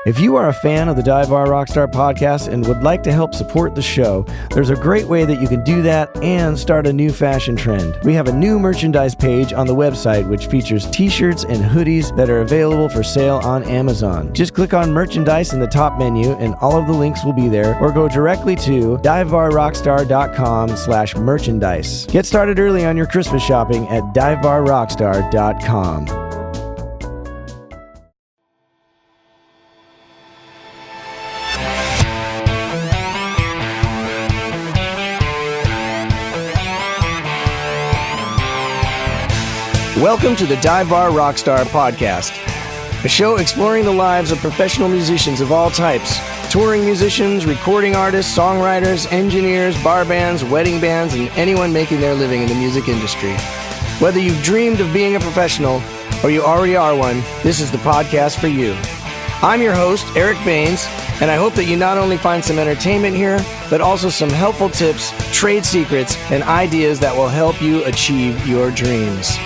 If you are a fan of the Dive Bar Rockstar podcast and would like to help support the show, there's a great way that you can do that and start a new fashion trend. We have a new merchandise page on the website which features t-shirts and hoodies that are available for sale on Amazon. Just click on merchandise in the top menu and all of the links will be there, or go directly to divebarrockstar.com/merchandise. Get started early on your Christmas shopping at divebarrockstar.com. Welcome to the Dive Bar Rockstar podcast, a show exploring the lives of professional musicians of all types, touring musicians, recording artists, songwriters, engineers, bar bands, wedding bands, and anyone making their living in the music industry. Whether you've dreamed of being a professional or you already are one, this is the podcast for you. I'm your host, Eric Baines, and I hope that you not only find some entertainment here, but also some helpful tips, trade secrets, and ideas that will help you achieve your dreams.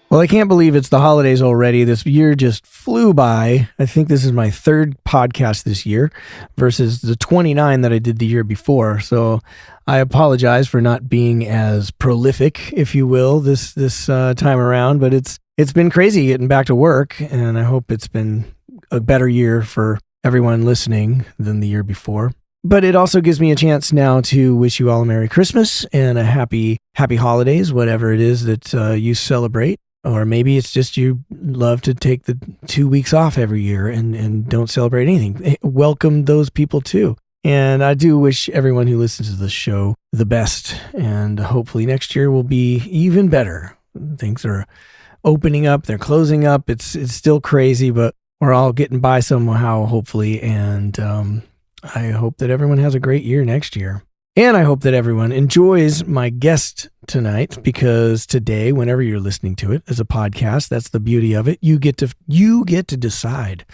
Well, I can't believe it's the holidays already. This year just flew by. I think this is my third podcast this year versus the 29 that I did the year before. So I apologize for not being as prolific, if you will, this time around. But it's been crazy getting back to work, and I hope it's been a better year for everyone listening than the year before. But it also gives me a chance now to wish you all a Merry Christmas and a happy holidays, whatever it is that you celebrate. Or maybe it's just you love to take the 2 weeks off every year and don't celebrate anything. Welcome those people too. And I do wish everyone who listens to the show the best. And hopefully next year will be even better. Things are opening up. They're closing up. It's still crazy, but we're all getting by somehow, hopefully. And I hope that everyone has a great year next year. And I hope that everyone enjoys my guest tonight, because today, whenever you're listening to it as a podcast, that's the beauty of it. You get to decide.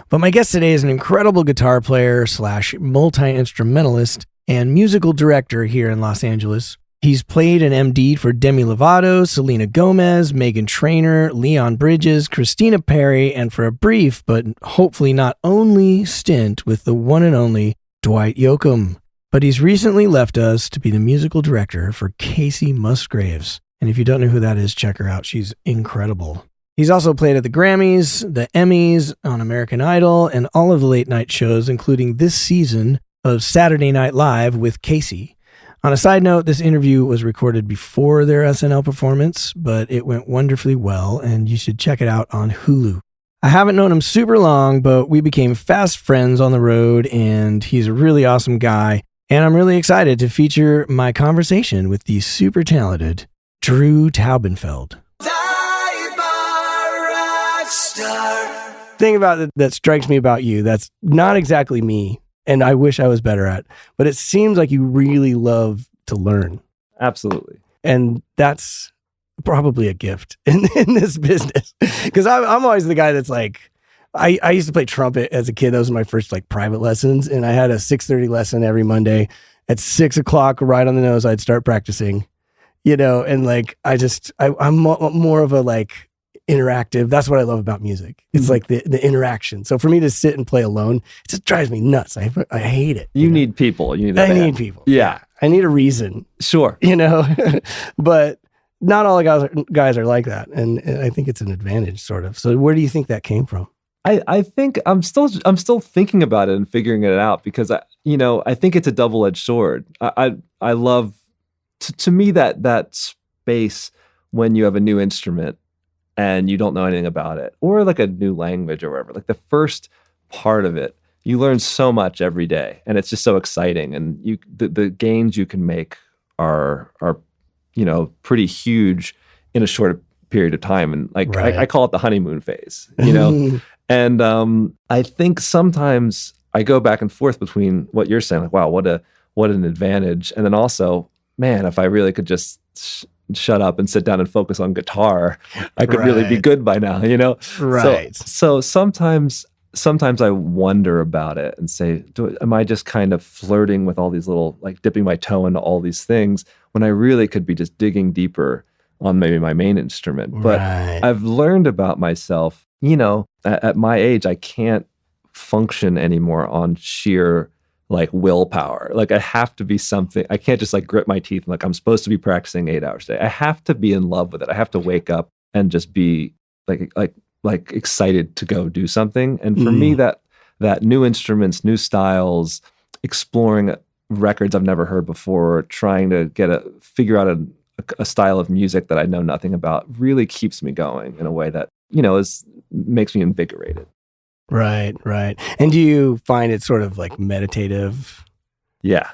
But my guest today is an incredible guitar player / multi-instrumentalist and musical director here in Los Angeles. He's played and MD'd for Demi Lovato, Selena Gomez, Meghan Trainor, Leon Bridges, Christina Perri, and for a brief, but hopefully not only, stint with the one and only Dwight Yoakam. But he's recently left us to be the musical director for Kacey Musgraves. And if you don't know who that is, check her out. She's incredible. He's also played at the Grammys, the Emmys, on American Idol, and all of the late night shows, including this season of Saturday Night Live with Kacey. On a side note, this interview was recorded before their SNL performance, but it went wonderfully well, and you should check it out on Hulu. I haven't known him super long, but we became fast friends on the road, and he's a really awesome guy. And I'm really excited to feature my conversation with the super talented Drew Taubenfeld. Thing about it that strikes me about you that's not exactly me, and I wish I was better at, but it seems like you really love to learn. Absolutely. And that's probably a gift in this business, because I'm always the guy that's like, I used to play trumpet as a kid. Those were my first private lessons. And I had a 6:30 lesson every Monday at 6 o'clock, right on the nose. I'd start practicing, and I'm more of a interactive. That's what I love about music. It's like the interaction. So for me to sit and play alone, it just drives me nuts. I hate it. You need people. You need I need people. Yeah. I need a reason. Sure. But not all the guys are like that. And I think it's an advantage, sort of. So where do you think that came from? I think I'm still thinking about it and figuring it out, because I think it's a double-edged sword. I love to me that space when you have a new instrument and you don't know anything about it, or a new language or whatever. The first part of it, you learn so much every day, and it's just so exciting. And the gains you can make are pretty huge in a short period of time. And right. I call it the honeymoon phase, And I think sometimes I go back and forth between what you're saying, wow, what an advantage. And then also, man, if I really could just shut up and sit down and focus on guitar, I could really be good by now, Right. So sometimes I wonder about it and say, am I just kind of flirting with all these little, dipping my toe into all these things when I really could be just digging deeper on maybe my main instrument. But Right. I've learned about myself, you know, at my age, I can't function anymore on sheer like willpower. Like I have to be something. I can't just like grit my teeth and like I'm supposed to be practicing 8 hours a day. I have to be in love with it. I have to wake up and just be like excited to go do something. And for me, that new instruments, new styles, exploring records I've never heard before, trying to figure out a style of music that I know nothing about, really keeps me going in a way that, you know, makes me invigorated. Right. And do you find it sort of like meditative? Yeah.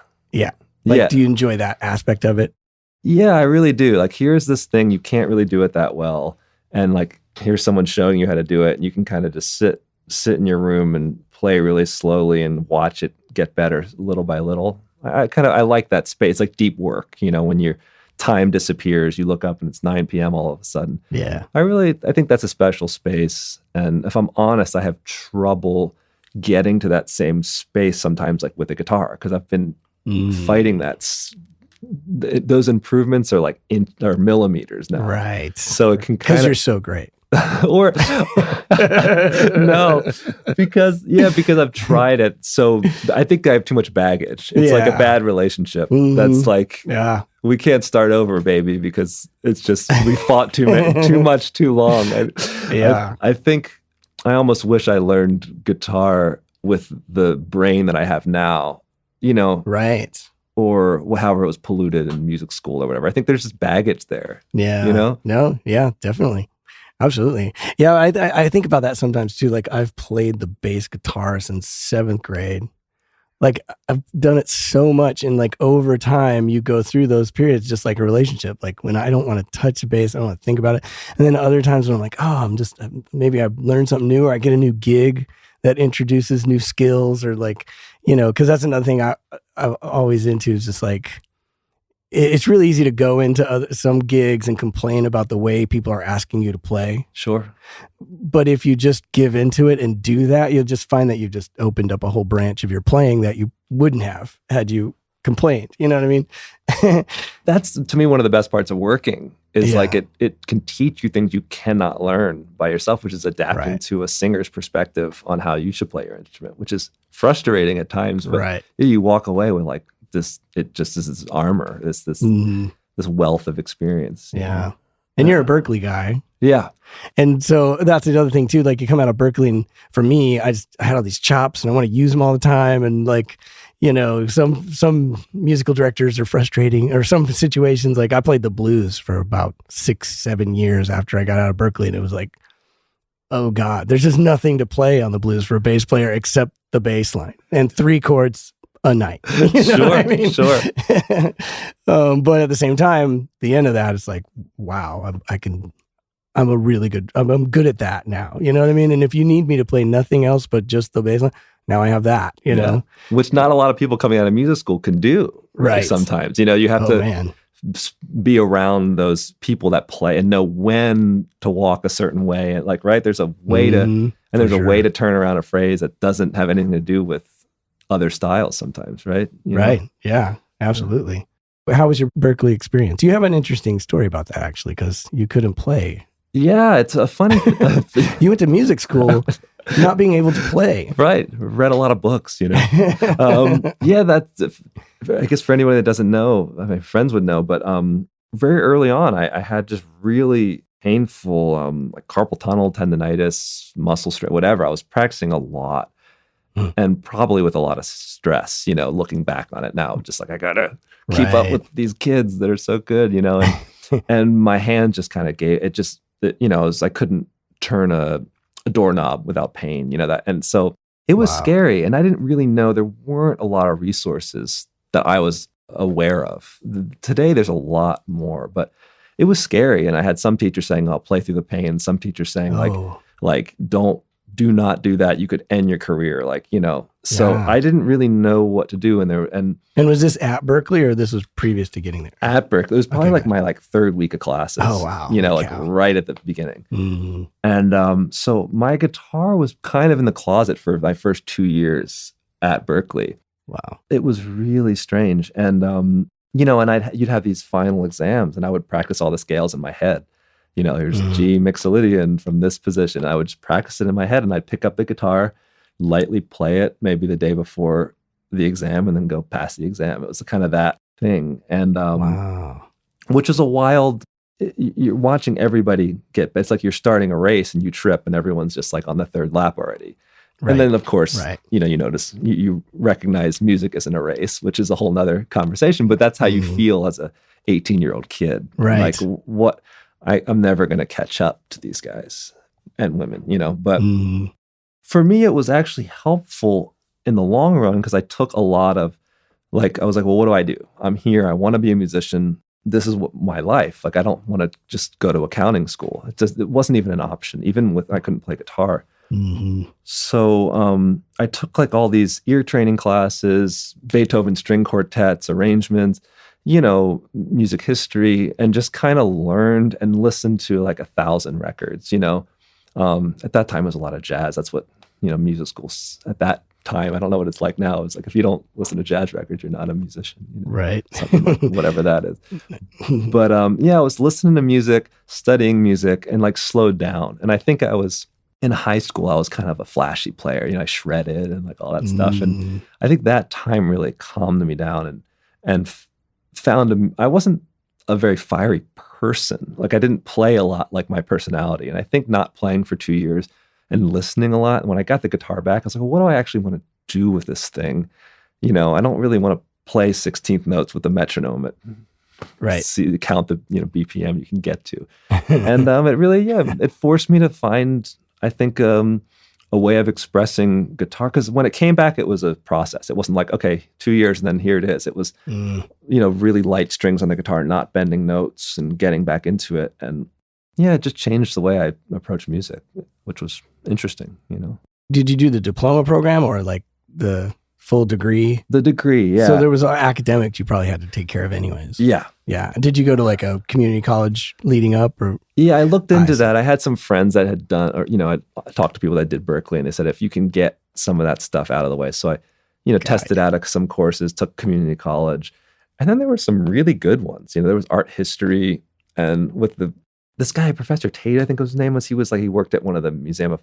Like, do you enjoy that aspect of it? Yeah, I really do. Like, here's this thing, you can't really do it that well. And like, here's someone showing you how to do it. And you can kind of just sit in your room and play really slowly and watch it get better little by little. I like that space, like deep work, you know, when your time disappears, you look up and it's 9 p.m. all of a sudden. Yeah. I think that's a special space. And if I'm honest, I have trouble getting to that same space sometimes, like with the guitar, because I've been fighting that. Those improvements are like are millimeters now. Right. So it can because you're so great. or no, because I've tried it. So I think I have too much baggage. It's like a bad relationship. That's like, we can't start over, baby, because it's just, we fought too much, too long. I think I almost wish I learned guitar with the brain that I have now, you know? Right. Or however it was polluted in music school or whatever. I think there's just baggage there. Yeah. You know? No, yeah, definitely. Absolutely. Yeah, I think about that sometimes too. Like I've played the bass guitar since 7th grade. Like I've done it so much, and like over time you go through those periods just like a relationship. Like when I don't want to touch the bass, I don't want to think about it. And then other times when I'm like, oh, maybe I've learned something new, or I get a new gig that introduces new skills, or like, you know, because that's another thing I'm always into is just like, it's really easy to go into some gigs and complain about the way people are asking you to play. Sure. But if you just give into it and do that, you'll just find that you've just opened up a whole branch of your playing that you wouldn't have had you complained. You know what I mean? That's, to me, one of the best parts of working is like it can teach you things you cannot learn by yourself, which is adapting to a singer's perspective on how you should play your instrument, which is frustrating at times. But you walk away with like, it just is this armor, this wealth of experience. Yeah. And you're a Berklee guy. Yeah. And so that's another thing too. Like you come out of Berklee, and for me, I had all these chops and I want to use them all the time. And like, you know, some musical directors are frustrating, or some situations, like I played the blues for about 6-7 years after I got out of Berklee, and it was like, oh God, there's just nothing to play on the blues for a bass player except the bass line and 3 chords a night. You know what I mean? Sure. But at the same time, the end of that is like, wow, I'm good at that now. You know what I mean? And if you need me to play nothing else but just the bass line, now I have that, you know? Which not a lot of people coming out of music school can do. Right. Sometimes, you know, you have to be around those people that play and know when to walk a certain way. And like, there's a way a way to turn around a phrase that doesn't have anything to do with other styles sometimes, right? You know? Yeah, absolutely. How was your Berklee experience? You have an interesting story about that, actually, because you couldn't play. Yeah, it's a funny You went to music school not being able to play. Right. Read a lot of books, you know. That's, I guess for anyone that doesn't know, my friends would know, but very early on, I had just really painful like carpal tunnel, tendonitis, muscle strain, whatever. I was practicing a lot. And probably with a lot of stress, you know, looking back on it now, just like I gotta keep up with these kids that are so good, you know, and my hand just kind of you know, I couldn't turn a doorknob without pain, you know, that. And so it was scary. And I didn't really know, there weren't a lot of resources that I was aware of. Today, there's a lot more, but it was scary. And I had some teachers saying, I'll play through the pain. Some teachers saying like, do not do that. You could end your career. Like, you know, so I didn't really know what to do. And was this at Berklee, or this was previous to getting there? At Berklee. It was probably my 3rd week of classes. Oh, wow. You know, right at the beginning. Mm-hmm. And so my guitar was kind of in the closet for my first 2 years at Berklee. Wow. It was really strange. And and you'd have these final exams, and I would practice all the scales in my head. Here's G Mixolydian from this position. I would just practice it in my head, and I'd pick up the guitar, lightly play it maybe the day before the exam, and then go pass the exam. It was kind of that thing. And Wow. which is a wild, you're watching everybody it's like you're starting a race and you trip and everyone's just like on the third lap already. Right. And then of course, Right. you notice, you recognize music isn't a race, which is a whole nother conversation, but that's how you feel as a 18-year-old kid. Right. Like I'm never going to catch up to these guys and women, but for me, it was actually helpful in the long run because I took a lot of, I was like, well, what do I do? I'm here. I want to be a musician. This is what my life. Like, I don't want to just go to accounting school. It wasn't even an option, even I couldn't play guitar. Mm-hmm. So I took all these ear training classes, Beethoven string quartets, arrangements, music history, and just kind of learned and listened to 1,000 records. At that time it was a lot of jazz. That's what music schools at that time. I don't know what it's like now. It's like if you don't listen to jazz records, you're not a musician. Right. Whatever that is. But I was listening to music, studying music, and slowed down. And I think I was in high school. I was kind of a flashy player. I shredded and all that stuff. And I think that time really calmed me down and found I wasn't a very fiery person. I didn't play a lot like my personality. And I think not playing for 2 years and listening a lot. And when I got the guitar back, I was like, well, what do I actually want to do with this thing? I don't really want to play 16th notes with the metronome at right. count the BPM you can get to. And it really, it forced me to find, I think, a way of expressing guitar. Because when it came back, it was a process. It wasn't okay, 2 years and then here it is. It was, really light strings on the guitar, not bending notes and getting back into it. And it just changed the way I approach music, which was interesting, Did you do the diploma program or the full degree? The degree, yeah. So there was academics you probably had to take care of anyways. Yeah. Yeah. Did you go to a community college leading up or? Yeah, I looked into that. I had some friends that had done, or, I talked to people that did Berkeley, and they said, if you can get some of that stuff out of the way. So I, tested out of some courses, took community college. And then there were some really good ones. There was art history, and with this guy, Professor Tate, I think his name was, he worked at one of the museums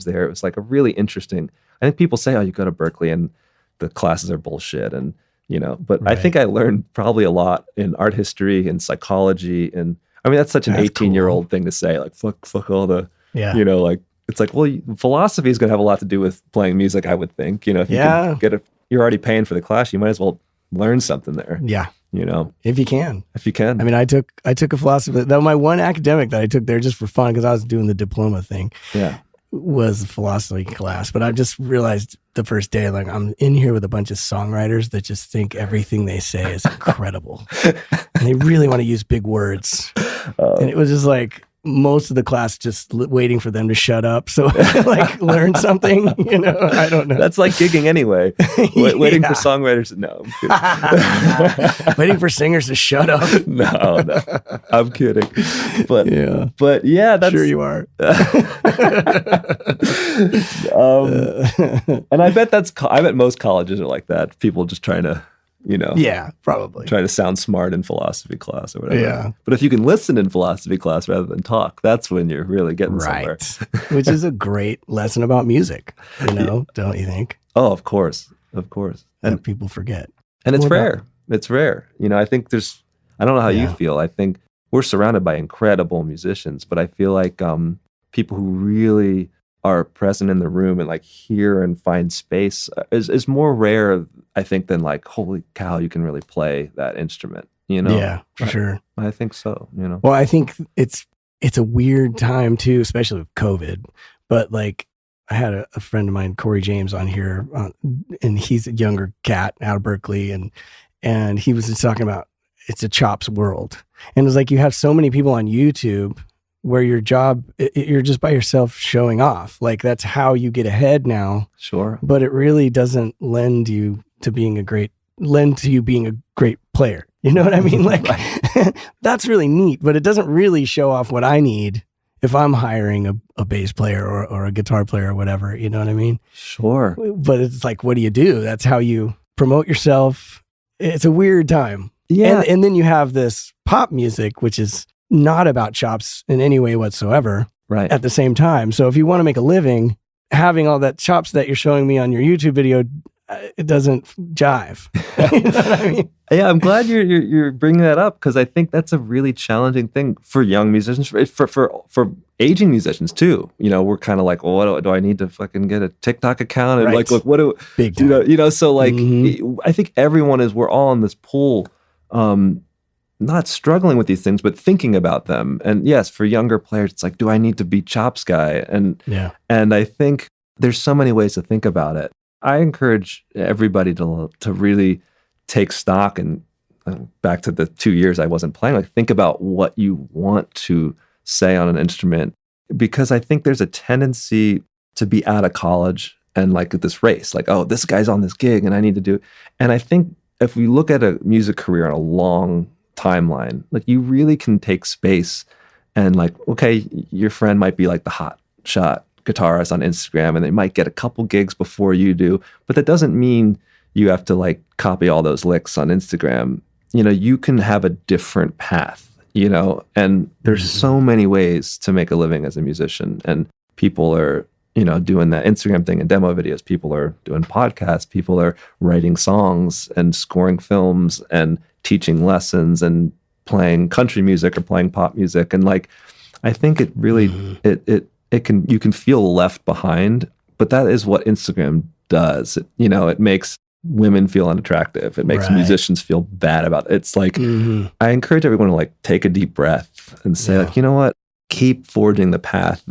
there. It was a really interesting, I think people say, oh, you go to Berkeley and the classes are bullshit. And, but right. I think I learned probably a lot in art history and psychology. And I mean, that's such an 18-year-old thing to say, fuck all the, it's well, philosophy is going to have a lot to do with playing music, I would think. If you can get you're already paying for the class, you might as well learn something there. Yeah. If you can. I mean, I took a philosophy. That was my one academic that I took there just for fun because I was doing the diploma thing. Yeah. Was a philosophy class. But I just realized the first day, I'm in here with a bunch of songwriters that just think everything they say is incredible. And they really want to use big words. And it was just most of the class just waiting for them to shut up. So learn something, I don't know. That's like gigging anyway. Waiting for songwriters. No, I'm kidding. Waiting for singers to shut up. No, I'm kidding. But yeah, that's sure you are. And I bet most colleges are like that. People just trying to, yeah, probably trying to sound smart in philosophy class or whatever. Yeah. But if you can listen in philosophy class rather than talk, that's when you're really getting somewhere. Which is a great lesson about music, don't you think? Oh, of course. And people forget. And it's rare. It's rare. I think I don't know how you feel. I think we're surrounded by incredible musicians, but I feel like people who really are present in the room and hear and find space is more rare, I think, than holy cow, you can really play that instrument, Yeah, for sure. I think so, Well, I think it's a weird time too, especially with COVID. But I had a friend of mine, Corey James, on here, and he's a younger cat out of Berkeley, and he was just talking about it's a chops world. And it was you have so many people on YouTube where your job, you're just by yourself showing off. That's how you get ahead now. Sure. But it really doesn't lend you to being a great player. You know what I mean? That's really neat, but it doesn't really show off what I need if I'm hiring a bass player or a guitar player or whatever. You know what I mean? Sure. But it's what do you do? That's how you promote yourself it's a weird time. Yeah. And then you have this pop music, which is not about chops in any way whatsoever Right. at the same time. So if you want to make a living, having all that chops that you're showing me on your YouTube video, it doesn't jive. You know what I mean? Yeah, I'm glad you're bringing that up, because I think that's a really challenging thing for young musicians, for aging musicians too. You know, we're kind of like, well, what do I need to fucking get a TikTok account? And Right. like, look, what do Big time. you know? So like, I think we're all in this pool, not struggling with these things, but thinking about them. And yes, for younger players, it's like, do I need to be chops guy? And I think there's so many ways to think about it. I encourage everybody to really take stock, and back to the 2 years I wasn't playing, like think about what you want to say on an instrument, because I think there's a tendency to be out of college and like at this race, like, oh, this guy's on this gig and I need to do. And I think if we look at a music career on a long timeline, like you really can take space and like, okay, your friend might be like the hot shot guitarist on Instagram and they might get a couple gigs before you do, but that doesn't mean you have to like copy all those licks on Instagram. You know, you can have a different path, you know, and there's so many ways to make a living as a musician, and people are, you know, doing that Instagram thing and demo videos. People are doing podcasts. People are writing songs and scoring films and teaching lessons and playing country music or playing pop music. And like, I think it really, you can feel left behind, but that is what Instagram does. It makes women feel unattractive. It makes musicians feel bad about it. It's like, I encourage everyone to like take a deep breath and say like, you know what, keep forging the path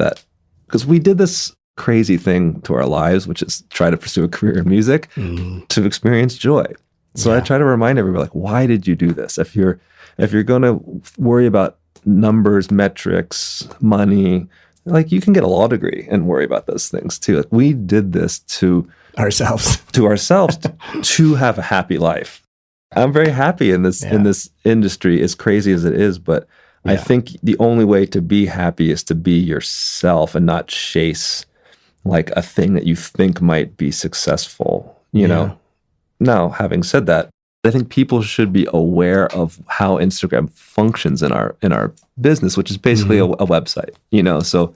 because we did this crazy thing to our lives, which is try to pursue a career in music to experience joy. So I try to remind everybody, like, why did you do this? If you're going to worry about numbers, metrics, money, like you can get a law degree and worry about those things too. Like we did this to ourselves to have a happy life. I'm very happy in this industry, as crazy as it is, but I think the only way to be happy is to be yourself and not chase like a thing that you think might be successful, you know? Now, having said that, I think people should be aware of how Instagram functions in our business, which is basically a website, you know? So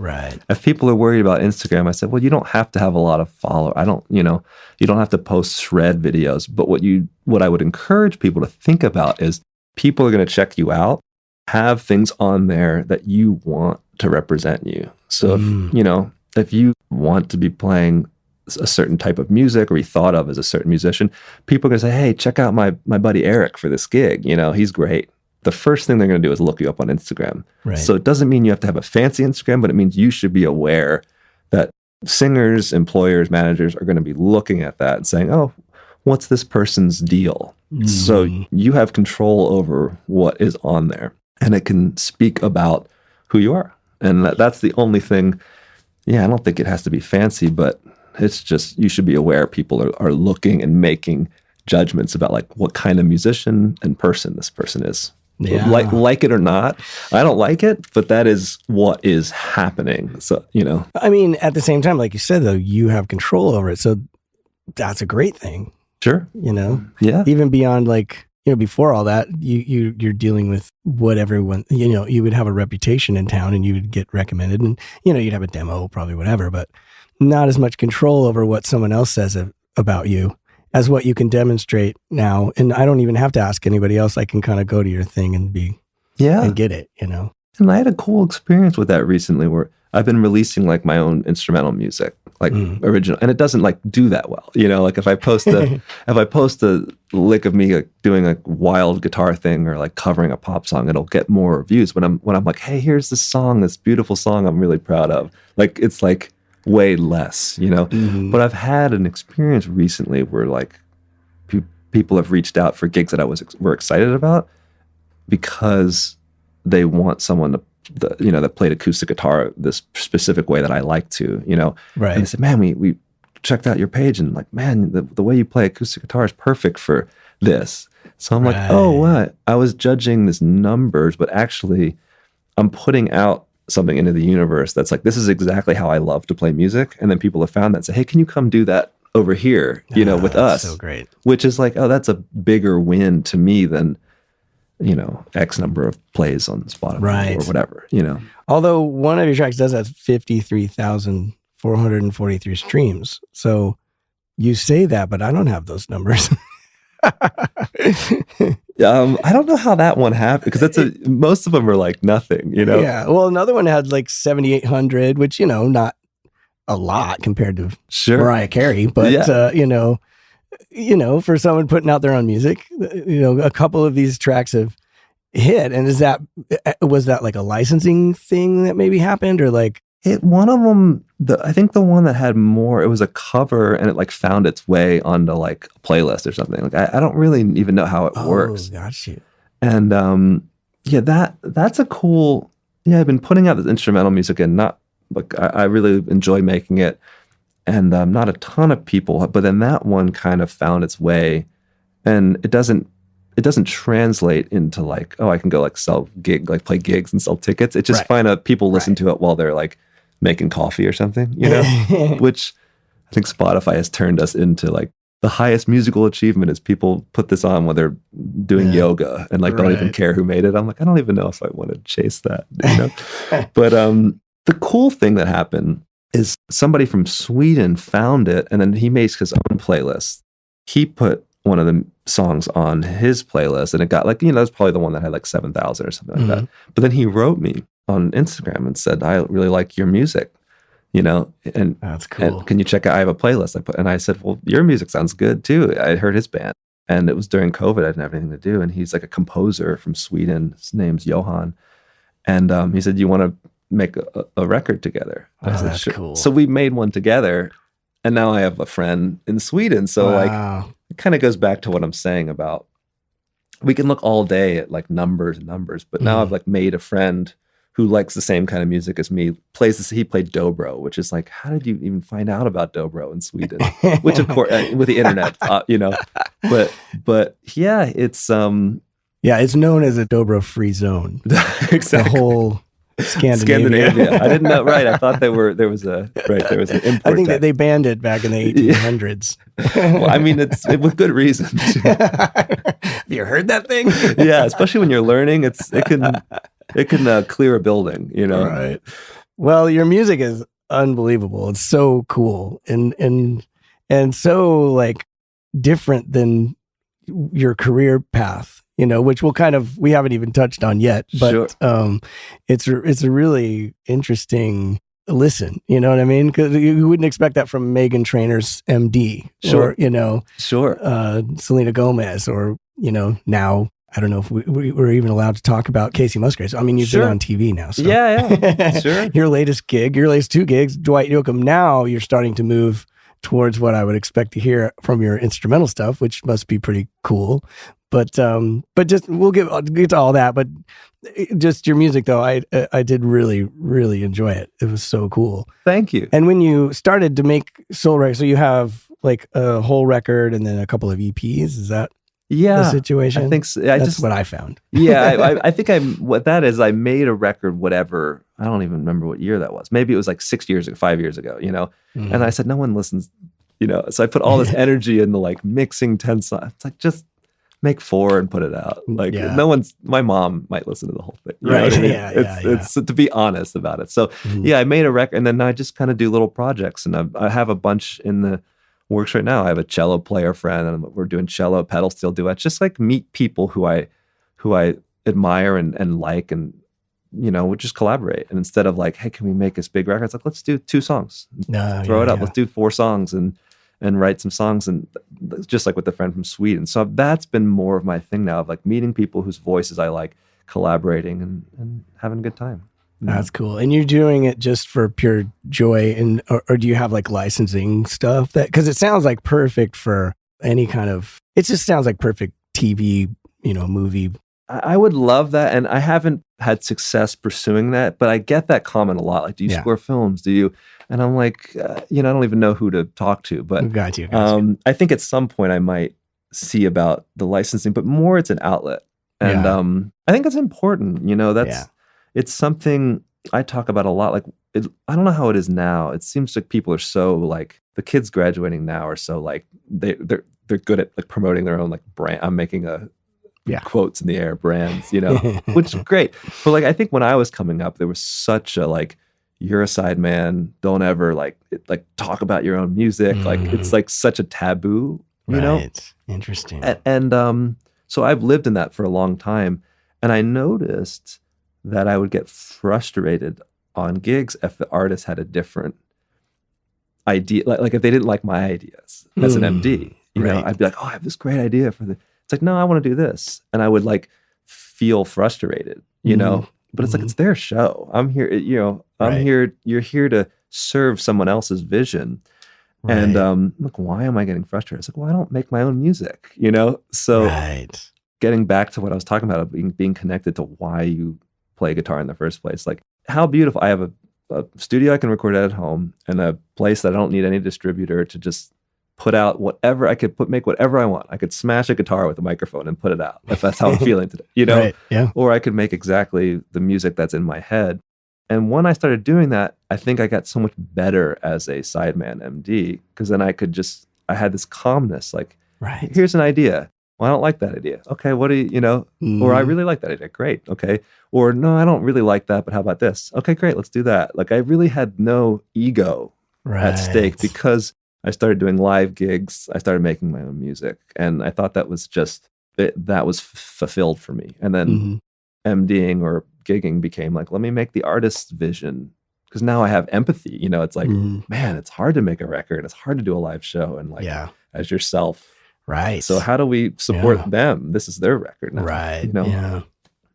if people are worried about Instagram, I said, well, you don't have to have a lot of followers. You don't have to post shred videos. But what I would encourage people to think about is people are going to check you out, have things on there that you want to represent you. So if you want to be playing a certain type of music or be thought of as a certain musician, people are going to say, hey, check out my buddy Eric for this gig. You know, he's great. The first thing they're going to do is look you up on Instagram. So it doesn't mean you have to have a fancy Instagram, but it means you should be aware that singers, employers, managers are going to be looking at that and saying, oh, what's this person's deal? So you have control over what is on there, and it can speak about who you are. And that's the only thing. Yeah, I don't think it has to be fancy, but it's just, you should be aware people are looking and making judgments about like what kind of musician and person this person is. Yeah. Like it or not. I don't like it, but that is what is happening. So, you know. I mean, at the same time, like you said, though, you have control over it. So that's a great thing. Sure. You know? Yeah. Even beyond like, before all that, you're dealing with what everyone, you would have a reputation in town and you would get recommended and, you'd have a demo, probably whatever, but not as much control over what someone else says about you as what you can demonstrate now. And I don't even have to ask anybody else. I can kind of go to your thing and and get it, And I had a cool experience with that recently where I've been releasing like my own instrumental music, like original, and it doesn't like do that well. Like if I post a lick of me like, doing a wild guitar thing or like covering a pop song, it'll get more views. When I'm like, hey, here's this song, this beautiful song I'm really proud of. Like it's like way less, But I've had an experience recently where like people have reached out for gigs that were excited about because they want someone that played acoustic guitar this specific way that I like to, Right. And they said, man, we checked out your page and like, man, the way you play acoustic guitar is perfect for this. So I'm like, oh, what? I was judging this numbers, but actually I'm putting out something into the universe that's like, this is exactly how I love to play music. And then people have found that and say, hey, can you come do that over here, with us. So great. Which is like, oh, that's a bigger win to me than, X number of plays on Spotify or whatever, Although one of your tracks does have 53,443 streams. So you say that, but I don't have those numbers. I don't know how that one happened, because most of them are like nothing, Yeah. Well, another one had like 7,800, which, not a lot compared to Mariah Carey, but, for someone putting out their own music, a couple of these tracks have hit. And was that like a licensing thing that maybe happened, or like? One of them, I think the one that had more, it was a cover and it like found its way onto like a playlist or something. Like I don't really even know how it works. Oh, got you. And that's a cool. Yeah, I've been putting out this instrumental music, and I really enjoy making it, and not a ton of people, but then that one kind of found its way, and it doesn't translate into like, oh, I can go like play gigs and sell tickets. It just find out people listen to it while they're like making coffee or something, which I think Spotify has turned us into like the highest musical achievement is people put this on when they're doing yoga and like don't even care who made it. I'm like, I don't even know if I want to chase that, But the cool thing that happened is somebody from Sweden found it, and then he makes his own playlist. He put one of the songs on his playlist, and it got like, that's probably the one that had like 7,000 or something like that. But then he wrote me on Instagram and said, I really like your music, and that's cool. And can you check out, I have a playlist and I said, well, your music sounds good too. I heard his band, and it was during COVID. I didn't have anything to do. And he's like a composer from Sweden. His name's Johan. And he said, you want to make a record together? I said, that's sure. Cool. So we made one together, and now I have a friend in Sweden. So like, it kind of goes back to what I'm saying about, we can look all day at like numbers, but now I've like made a friend who likes the same kind of music as me, he played dobro, which is like, how did you even find out about dobro in Sweden? Which of course, with the internet, but yeah, it's, it's known as a dobro free zone. Exactly. The whole Scandinavia. I didn't know. Right. I thought there was an import. I think that they banned it back in the 1800s. Well, I mean, it's with good reason. Have you heard that thing? Yeah, especially when you're learning, it can clear a building, Right. Well, your music is unbelievable. It's so cool and so like different than your career path. Which we haven't even touched on yet, but it's a really interesting listen. You know what I mean? Because you wouldn't expect that from Meghan Trainor's MD, or Selena Gomez, or now I don't know if we're even allowed to talk about Kacey Musgraves. I mean, you've been on TV now, so yeah, sure. Your latest two gigs, Dwight, Yoakam. Now you're starting to move towards what I would expect to hear from your instrumental stuff, which must be pretty cool. But just we'll get to all that. But just your music, though, I did really, really enjoy it. It was so cool. Thank you. And when you started to make soul records, so you have like a whole record and then a couple of EPs. Is that the situation? I think so. That's what I found. Yeah, I think what that is. I made a record, whatever. I don't even remember what year that was. Maybe it was like 5 years ago. And I said no one listens. So I put all this energy into like mixing 10 songs. It's like, just make 4 and put it out. Like my mom might listen to the whole thing. Right. What I mean? It's to be honest about it. So I made a record, and then I just kind of do little projects, and I have a bunch in the works right now. I have a cello player friend, and we're doing cello pedal steel duets. Just like meet people who I admire and like, and we just collaborate. And instead of like, hey, can we make this big record? It's like, let's do 2 songs. Throw it up. Let's do 4 songs and write some songs, and just like with the friend from Sweden. So that's been more of my thing now, of like meeting people whose voices I like, collaborating and having a good time. That's cool. And you're doing it just for pure joy, or do you have like licensing stuff because it sounds like perfect for any kind of, it just sounds like perfect TV, movie. I would love that. And I haven't had success pursuing that, but I get that comment a lot. Like, do you score films? Do you? And I'm like, I don't even know who to talk to, but got you. I think at some point I might see about the licensing, but more it's an outlet. And I think it's important, it's something I talk about a lot. Like, I don't know how it is now. It seems like people are so like, the kids graduating now are so like, they're good at like promoting their own like brand. I'm making quotes in the air, brands, which is great. But like, I think when I was coming up, there was such a like, you're a side man. Don't ever like talk about your own music. Like it's like such a taboo, you know? Interesting. And so I've lived in that for a long time. And I noticed that I would get frustrated on gigs if the artist had a different idea. Like if they didn't like my ideas as an MD, you know, I'd be like, oh, I have this great idea for the, it's like, no, I want to do this. And I would like feel frustrated, you know, but it's like, it's their show. I'm here, you know, here, you're here to serve someone else's vision. And like, why am I getting frustrated? It's like, well, I don't make my own music, you know? So getting back to what I was talking about, being connected to why you play guitar in the first place, like how beautiful. I have a studio I can record at home and a place that I don't need any distributor to just put out whatever I could make whatever I want. I could smash a guitar with a microphone and put it out if that's how I'm feeling today, you know? Or I could make exactly the music that's in my head. And when I started doing that, I think I got so much better as a sideman MD, because then I had this calmness, like, here's an idea. Well, I don't like that idea. Okay, what do you know? Or I really like that idea. Great. Okay. Or no, I don't really like that, but how about this? Okay, great. Let's do that. Like I really had no ego at stake because I started doing live gigs. I started making my own music. And I thought that was just, that was fulfilled for me. And then MDing or gigging became like, let me make the artist's vision. Because now I have empathy. You know, it's like, man, it's hard to make a record. It's hard to do a live show. And like, as yourself. So how do we support them? This is their record now. You know?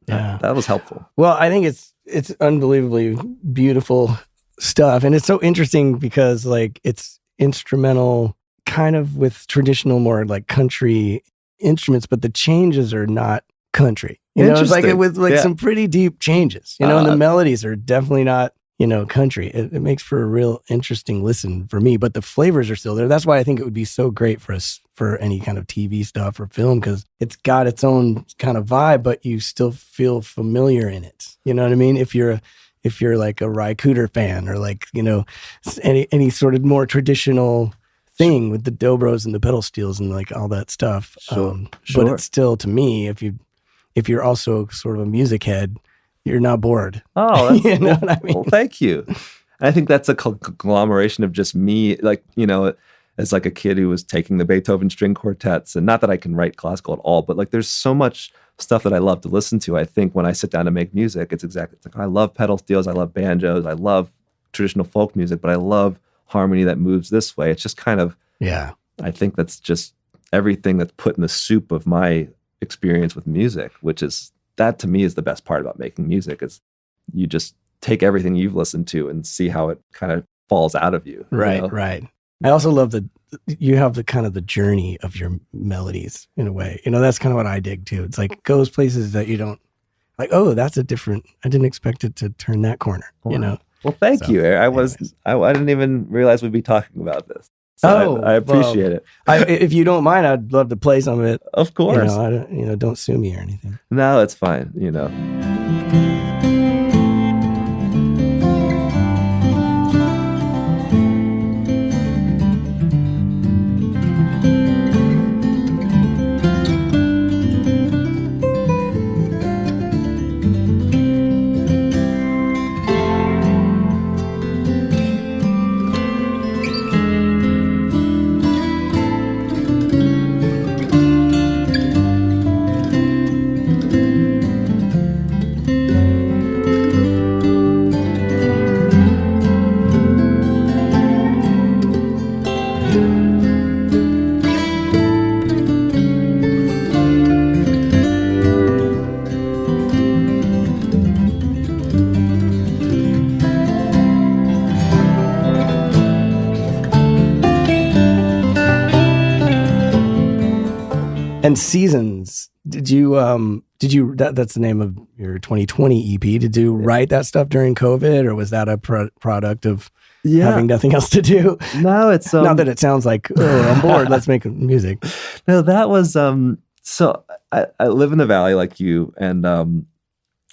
That was helpful. Well, I think it's unbelievably beautiful stuff. And it's so interesting because like it's instrumental kind of with traditional, more like country instruments, but the changes are not country. You know, it's like with like some pretty deep changes, you know, and the melodies are definitely not, you know, country. It makes for a real interesting listen for me, but the flavors are still there. That's why I think it would be so great for us for any kind of TV stuff or film, because it's got its own kind of vibe, but you still feel familiar in it. You know what I mean? If you're like a Ry Cooder fan or like, you know, any sort of more traditional thing with the dobros and the pedal steels and like all that stuff. But it's still, to me, if you're also sort of a music head, you're not bored. Oh, that's you know what I mean? Well, thank you. I think that's a conglomeration of just me, like, you know, as like a kid who was taking the Beethoven string quartets, and not that I can write classical at all, but like there's so much stuff that I love to listen to. I think when I sit down to make music, it's like I love pedal steels, I love banjos, I love traditional folk music, but I love harmony that moves this way. It's just kind of, I think that's just everything that's put in the soup of my experience with music, which is, that to me is the best part about making music, is you just take everything you've listened to and see how it kind of falls out of you. Right. You know? Right. I also love that you have the kind of the journey of your melodies in a way. You know, that's kind of what I dig too. It's like goes places that you don't like, oh, that's a different, I didn't expect it to turn that corner, you know? Well, thank you. I didn't even realize we'd be talking about this. So I appreciate it. If you don't mind, I'd love to play some of it. Of course. You know, don't sue me or anything. No, it's fine. You know. And Seasons, did you that's the name of your 2020 EP. Did you write that stuff during COVID, or was that a product of having nothing else to do? No, it's not that it sounds like, oh, I'm bored, let's make music. No, that was so I live in the Valley like you, and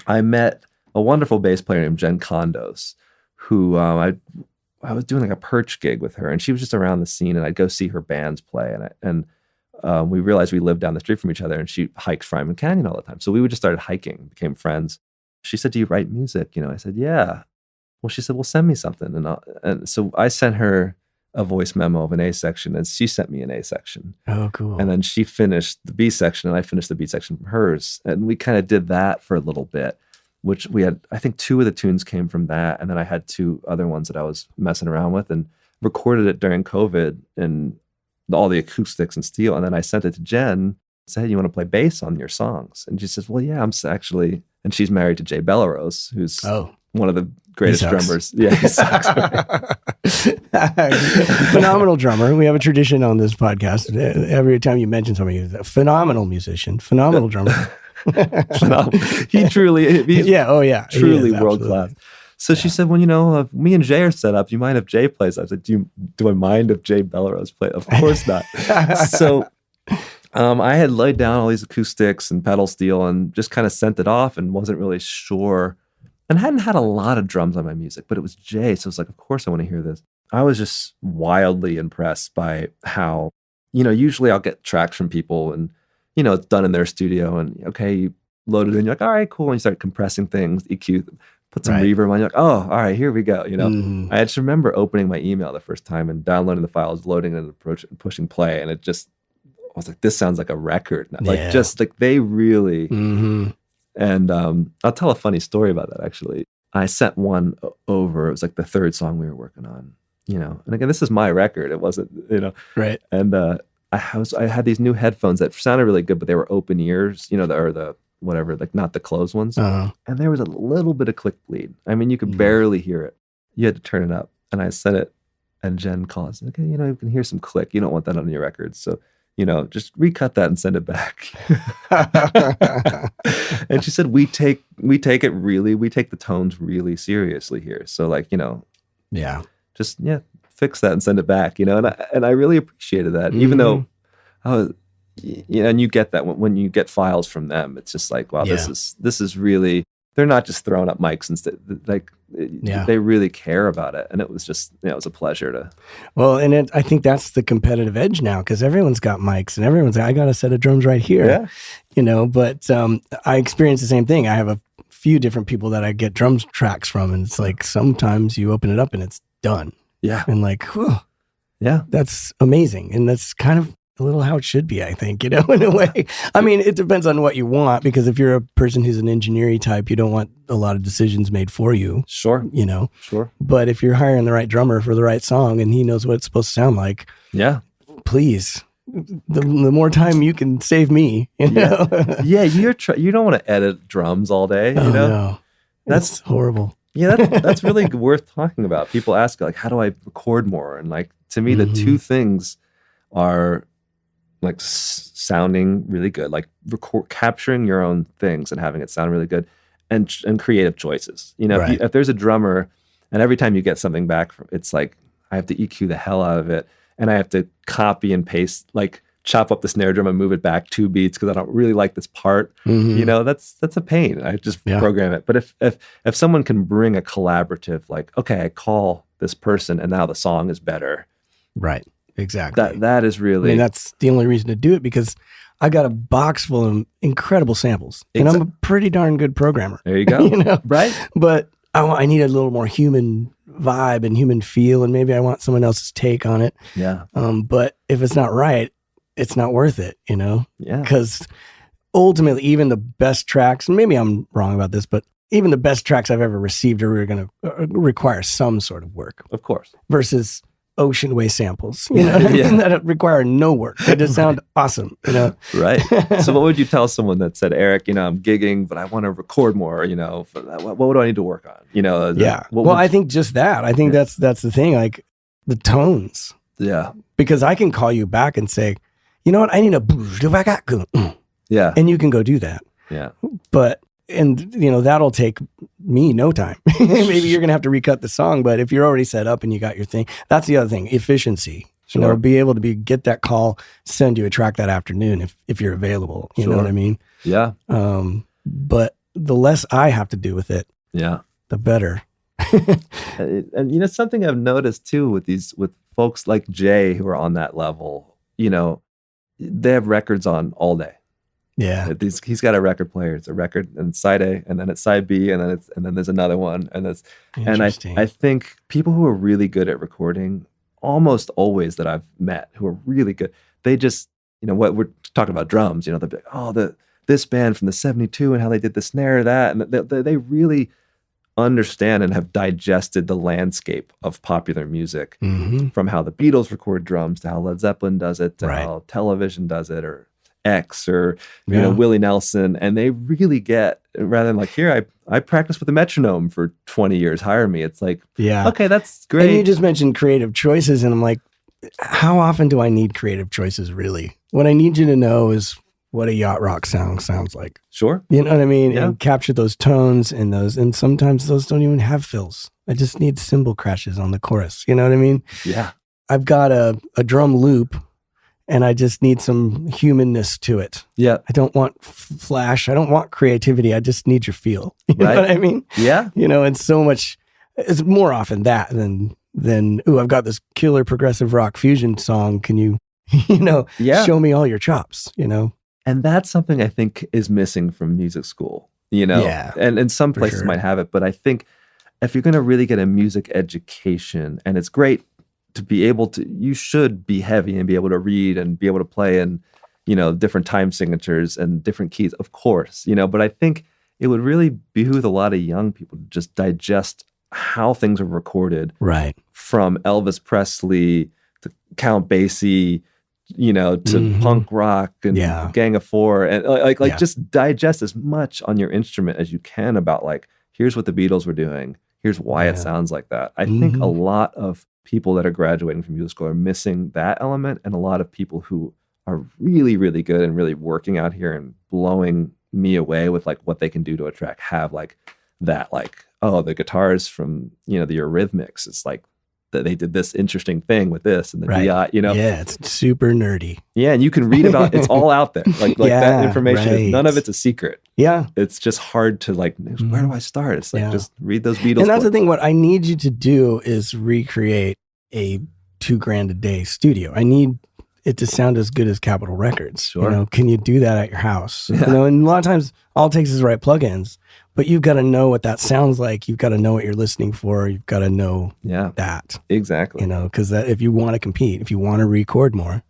I met a wonderful bass player named Jen Condos, who I was doing like a perch gig with her, and she was just around the scene, and I'd go see her bands play, and we realized we lived down the street from each other, and she hiked Fryman Canyon all the time. So we would just started hiking, became friends. She said, "Do you write music?" I said, "Yeah." Well, she said, "Well, send me something." And so I sent her a voice memo of an A section, and she sent me an A section. Oh, cool. And then she finished the B section, and I finished the B section from hers. And we kind of did that for a little bit, which we had, I think 2 of the tunes came from that. And then I had 2 other ones that I was messing around with and recorded it during COVID and all the acoustics and steel. And then I sent it to Jen, said, "You want to play bass on your songs?" And she says, "Well, yeah, I'm actually," and she's married to Jay Bellerose, who's one of the greatest drummers. Yeah, he sucks. Phenomenal drummer. We have a tradition on this podcast. Every time you mention somebody, he's a phenomenal musician, phenomenal drummer. He truly, truly world class. So she said, "Well, if me and Jay are set up, do you mind if Jay plays?" I was like, do I mind if Jay Bellerose plays? Of course not. So I had laid down all these acoustics and pedal steel and just kind of sent it off and wasn't really sure, and hadn't had a lot of drums on my music, but it was Jay. So I was like, of course I want to hear this. I was just wildly impressed by how, usually I'll get tracks from people and, it's done in their studio and okay, you load it in, you're like, all right, cool. And you start compressing things, EQ, put some reverb on, you're like, oh, all right, here we go. I just remember opening my email the first time and downloading the files, loading it and pushing play. And I was like, this sounds like a record. Like just like they really, and I'll tell a funny story about that actually. I sent one over, it was like the 3rd song we were working on, and again, this is my record. It wasn't, Right. And I had these new headphones that sounded really good, but they were open ears, or the whatever, like not the closed ones. And there was a little bit of click bleed. I mean, you could barely hear it. You had to turn it up. And I sent it, and Jen calls, okay, you can hear some click. You don't want that on your record. So, just recut that and send it back. And she said, we take the tones really seriously here. So like, just, fix that and send it back, and I really appreciated that, even though I was, and you get that when you get files from them, it's just like, wow, this is really, they're not just throwing up mics instead, like they really care about it. And it was just, it was a pleasure to. Well, and I think that's the competitive edge now, because everyone's got mics and everyone's like, I got a set of drums right here, but I experienced the same thing. I have a few different people that I get drums tracks from, and it's like, sometimes you open it up and it's done. Yeah. And like, whew, that's amazing. And that's kind of a little how it should be, I think, in a way. I mean, it depends on what you want, because if you're a person who's an engineering type, you don't want a lot of decisions made for you. Sure. Sure. But if you're hiring the right drummer for the right song and he knows what it's supposed to sound like, please, the more time you can save me, know? You don't want to edit drums all day, No. That's horrible. Yeah, that's really worth talking about. People ask, like, how do I record more? And like, to me, the 2 things are like sounding really good, like capturing your own things and having it sound really good, and creative choices. If there's a drummer and every time you get something back, it's like, I have to EQ the hell out of it, and I have to copy and paste, like chop up the snare drum and move it back 2 beats because I don't really like this part. That's a pain. I just program it. But if someone can bring a collaborative, like, okay, I call this person and now the song is better. Right. Exactly. That is really. I mean, that's the only reason to do it, because I got a box full of incredible samples, and I'm a pretty darn good programmer. There you go. Right. But I need a little more human vibe and human feel, and maybe I want someone else's take on it. Yeah. But if it's not right, it's not worth it, Yeah. Because ultimately, even the best tracks, and maybe I'm wrong about this, but even the best tracks I've ever received are going to require some sort of work. Of course. Versus ocean way samples, that require no work. They just sound awesome, Right. So what would you tell someone that said, Eric, I'm gigging, but I want to record more, what do I need to work on? I think just that. I think that's the thing, like the tones. Yeah. Because I can call you back and say, you know what, I need a yeah. And you can go do that. Yeah. But that'll take me no time. Maybe you're going to have to recut the song, but if you're already set up and you got your thing, that's the other thing, efficiency. Sure. Be able to get that call, send you a track that afternoon if you're available. You know what I mean? Yeah. But the less I have to do with it, the better. And you know, something I've noticed too with folks like Jay who are on that level, you know, they have records on all day. Yeah. He's got a record player. It's a record and side A, and then it's side B, and then there's another one, and I think people who are really good at recording, almost always that I've met who are really good, they just, you know, what we're talking about drums, you know, they'll be like, oh, this band from the 72 and how they did the snare, that, and they really understand and have digested the landscape of popular music, from how the Beatles record drums to how Led Zeppelin does it to how television does it, or X, or you know, Willie Nelson, and they really get, rather than like, here I practiced with a metronome for 20 years, hire me. It's like, okay, that's great. And you just mentioned creative choices, and I'm like, how often do I need creative choices really? What I need you to know is what a yacht rock song sounds like. Sure. You know what I mean? Yeah. And capture those tones and sometimes those don't even have fills. I just need cymbal crashes on the chorus. You know what I mean? Yeah. I've got a drum loop, and I just need some humanness to it. Yeah. I don't want flash. I don't want creativity. I just need your feel. You know what I mean? Yeah. You know, and so much, it's more often that than, ooh, I've got this killer progressive rock fusion song. Can you, you know, show me all your chops, you know? And that's something I think is missing from music school, you know? Yeah, and some places might have it, but I think if you're going to really get a music education, and it's great to be able to, you should be heavy and be able to read and be able to play in, you know, different time signatures and different keys, of course, you know, but I think it would really behoove a lot of young people to just digest how things are recorded. Right. From Elvis Presley to Count Basie, you know, to punk rock and Gang of Four, and like just digest as much on your instrument as you can about like, here's what the Beatles were doing. Here's why it sounds like that. I think a lot of people that are graduating from music school are missing that element, and a lot of people who are really, really good and really working out here and blowing me away with like what they can do to a track have like that, like, oh, the guitars from, you know, the Eurythmics, it's like that they did this interesting thing with this and the DI, you know? Yeah, it's super nerdy. Yeah, and you can read about it's all out there. Like that information is, none of it's a secret. Yeah. It's just hard to like, where do I start? It's like just read those Beatles. And that's the thing, what I need you to do is recreate a $2,000 a day studio. I need it to sound as good as Capitol Records. Sure. You know, can you do that at your house? You know, and a lot of times all it takes is the right plugins, but you've got to know what that sounds like. You've got to know what you're listening for. You've got to know that. Exactly. You know, because if you want to compete, if you want to record more,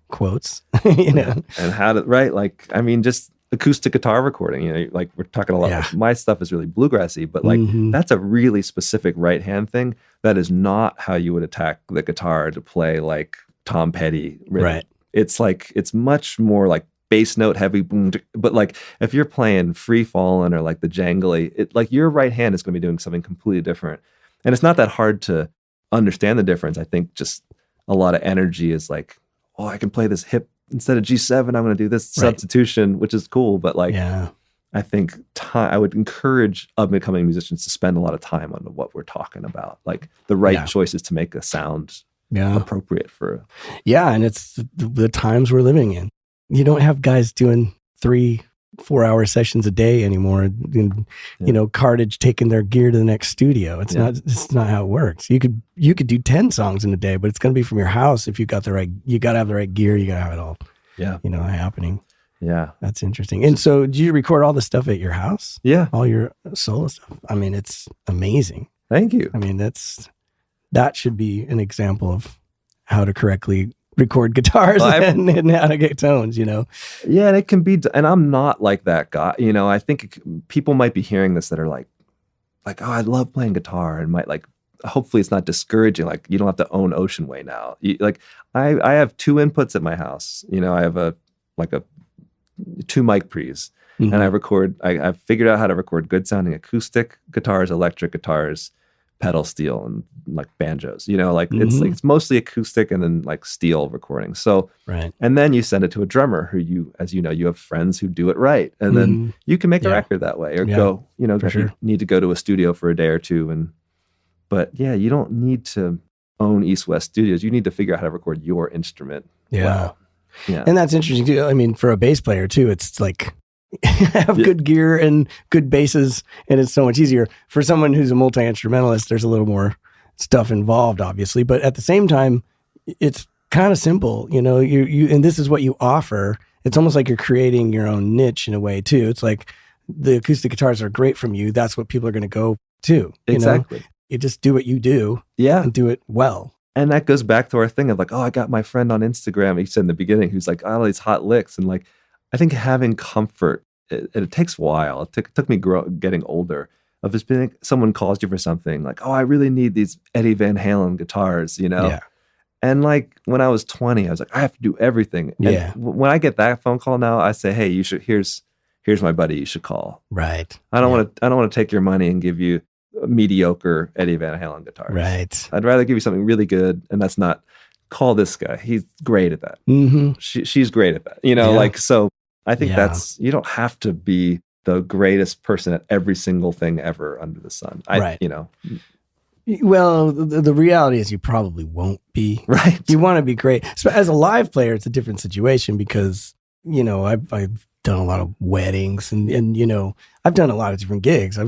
quotes, you know. And how to, like, I mean, just acoustic guitar recording, you know, like we're talking a lot, like my stuff is really bluegrassy, but like that's a really specific right hand thing. That is not how you would attack the guitar to play like Tom Petty rhythm. Right. It's like, it's much more like bass note heavy, boom, but like if you're playing Free Fallin' or like the jangly, it like your right hand is going to be doing something completely different. And it's not that hard to understand the difference. I think just a lot of energy is like, oh, I can play this hip instead of G7, I'm going to do this substitution, which is cool. But like, I think I would encourage up-and-coming musicians to spend a lot of time on what we're talking about, like the right choices to make a sound appropriate for. And it's the times we're living in. You don't have guys doing 3-4 hour sessions a day anymore. And, you know, Cartage taking their gear to the next studio. It's not how it works. You could do 10 songs in a day, but it's going to be from your house. If you got you got to have the right gear. You got to have it all, you know, happening. Yeah. That's interesting. And so do you record all the stuff at your house? Yeah. All your solo stuff? I mean, it's amazing. Thank you. I mean, that should be an example of how to correctly record guitars and how to get tones, you know? Yeah, and it can be, and I'm not like that guy. You know, I think people might be hearing this that are like, oh, I love playing guitar, and might like, hopefully it's not discouraging. Like, you don't have to own Ocean Way now. Like, I have 2 inputs at my house. You know, I have a 2 mic pre's, and I've figured out how to record good sounding acoustic guitars, electric guitars, pedal steel, and like banjos, you know, like it's mostly acoustic and then like steel recording. So, and then you send it to a drummer who as you know, you have friends who do it right. And then you can make a record that way, or go, you know, you need to go to a studio for a day or two. But you don't need to own East West Studios. You need to figure out how to record your instrument. Yeah. And that's interesting too. I mean, for a bass player too, it's like, have good gear and good basses, and it's so much easier. For someone who's a multi-instrumentalist, there's a little more stuff involved, obviously, but at the same time, it's kind of simple, you know, you and this is what you offer. It's almost like you're creating your own niche in a way too. It's like the acoustic guitars are great from you. That's what people are going to go to. Exactly. You just do what you do and do it well. And that goes back to our thing of like, oh, I got my friend on Instagram, he said in the beginning, who's like, all these hot licks. And like, I think having comfort, it takes a while. It took me getting older of just being like, someone calls you for something like, oh, I really need these Eddie Van Halen guitars, you know? Yeah. And like when I was 20, I was like, I have to do everything. Yeah. And when I get that phone call now, I say, hey, you should, here's my buddy you should call. Right. I don't want to take your money and give you mediocre Eddie Van Halen guitars. Right. I'd rather give you something really good, and that's not call this guy. He's great at that. Mm-hmm. She's great at that. You know, like, so I think that's, you don't have to be the greatest person at every single thing ever under the sun. You know. Well, the reality is you probably won't be. Right. You want to be great. So as a live player, it's a different situation because, you know, I've done a lot of weddings and you know, I've done a lot of different gigs. I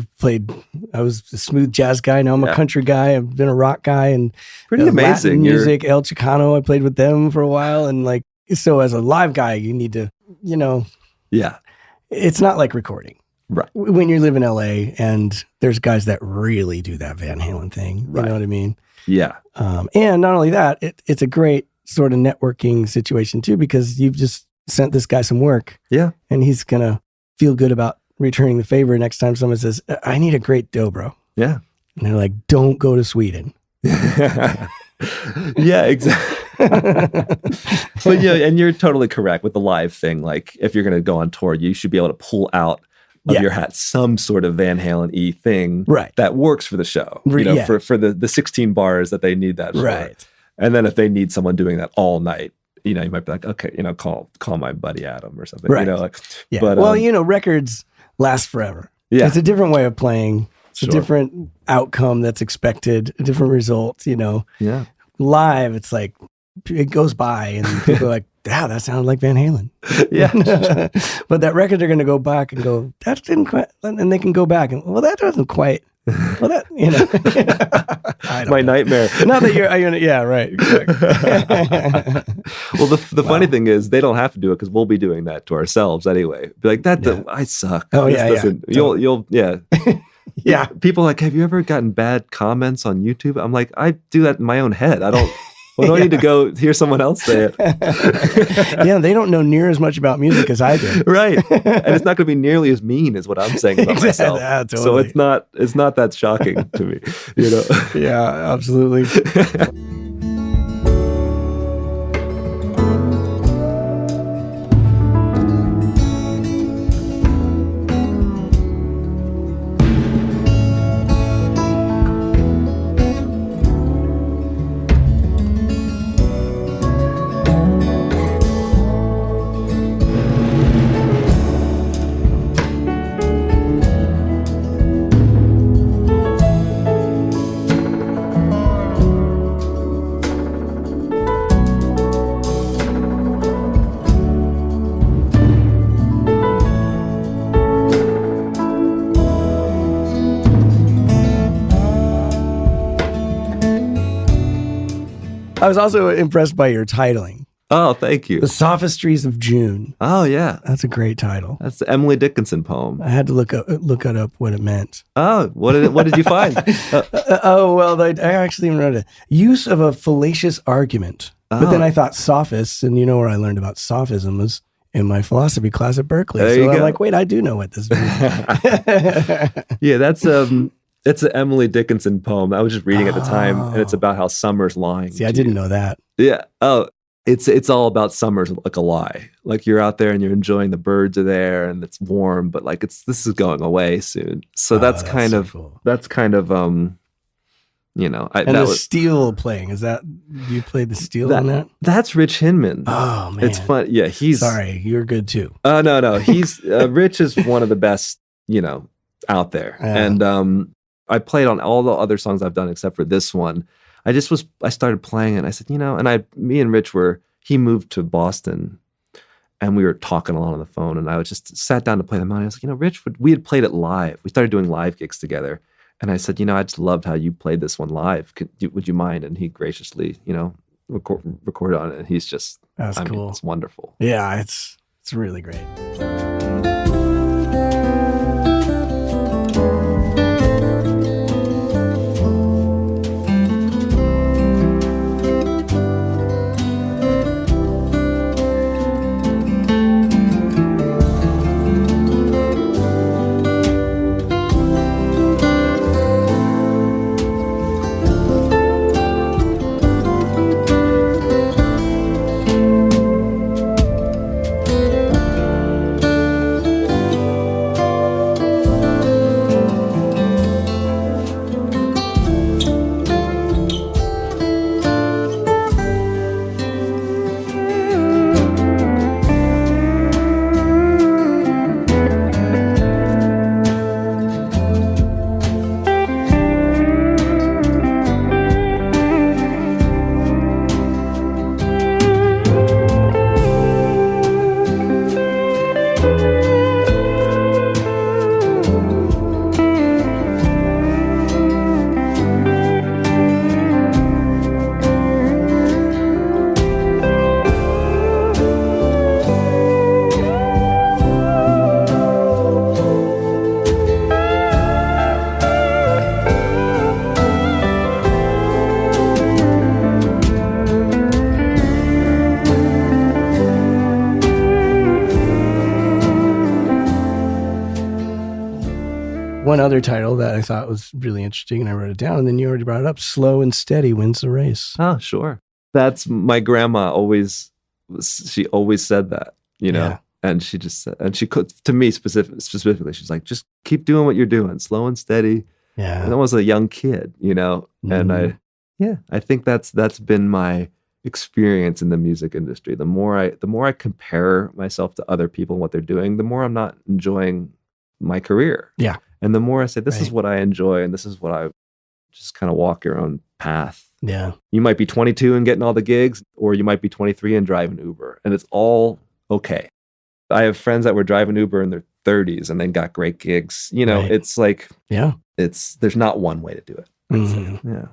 was a smooth jazz guy. Now I'm a country guy. I've been a rock guy and pretty amazing Latin music. El Chicano, I played with them for a while. And like, so as a live guy, you need to, you know, it's not like recording. Right. When you live in LA and there's guys that really do that Van Halen thing, you know what I mean? Yeah. And not only that, it's a great sort of networking situation too, because you've just sent this guy some work. Yeah. And he's going to feel good about returning the favor next time someone says, I need a great dobro. Yeah. And they're like, don't go to Sweden. Yeah, exactly. But yeah, and you're totally correct with the live thing. Like if you're going to go on tour, you should be able to pull out of your hat some sort of Van Halen-y thing that works for the show, you know, for the 16 bars that they need that for. Right. And then if they need someone doing that all night, you know, you might be like, okay, you know, call my buddy Adam or something. Right. You know, like, but well, you know, records last forever. Yeah. It's a different way of playing. It's a different outcome that's expected, a different result, you know. Yeah. Live, it's like it goes by and people are like, yeah, that sounded like Van Halen. Yeah. But that record, they're going to go back and go, that didn't quite, and they can go back and, well, that doesn't quite, well, that, you know. My nightmare. Not that you're, yeah, right. Well, the funny thing is they don't have to do it because we'll be doing that to ourselves anyway. Be like, I suck. Oh, You'll Yeah. People are like, have you ever gotten bad comments on YouTube? I'm like, I do that in my own head. I don't. Well, I need to go hear someone else say it. Yeah, they don't know near as much about music as I do. Right. And it's not going to be nearly as mean as what I'm saying about myself. Yeah, totally. So it's not that shocking to me, you know. Yeah, absolutely. I was also impressed by your titling. Oh, thank you. The Sophistries of June. Oh, yeah. That's a great title. That's the Emily Dickinson poem. I had to look it up what it meant. Oh, what did you find? Well, I actually even wrote it. Use of a fallacious argument. But then I thought sophists, and you know where I learned about sophism was in my philosophy class at Berkeley. So I'm like, wait, I do know what this means. Yeah, that's it's an Emily Dickinson poem. I was just reading at the time, and it's about how summer's lying. See, I didn't know that. Yeah. Oh, it's all about summer's like a lie. Like you're out there and you're enjoying the birds are there and it's warm, but like this is going away soon. So that's kind of you know. And steel playing, is that, you played the steel on that? That's Rich Hinman. Oh man, it's fun. Yeah, he's sorry. You're good too. No, he's Rich is one of the best, you know, out there, and I played on all the other songs I've done except for this one. I started playing it and I said, you know, and me and Rich he moved to Boston and we were talking a lot on the phone, and I was just sat down to play the melody. I was like, Rich, we had played it live. We started doing live gigs together. And I said, I just loved how you played this one live. Would you mind? And he graciously, recorded on it. And he's just, That's cool. It's wonderful. Yeah, it's really great. One other title that I thought was really interesting, and I wrote it down, and then you already brought it up. Slow and steady wins the race. Oh, sure. That's my grandma she always said that, Yeah. and she just said, and she could, to me specifically, she's like, just keep doing what you're doing, slow and steady. Yeah. And I was a young kid, and I think that's been my experience in the music industry. The more I compare myself to other people and what they're doing, the more I'm not enjoying my career. Yeah. And the more I say, this is what I enjoy, and this is what I just kind of walk your own path. Yeah. You might be 22 and getting all the gigs, or you might be 23 and driving Uber, and it's all okay. I have friends that were driving Uber in their 30s and then got great gigs. It's like, there's not one way to do it. Mm-hmm. Yeah.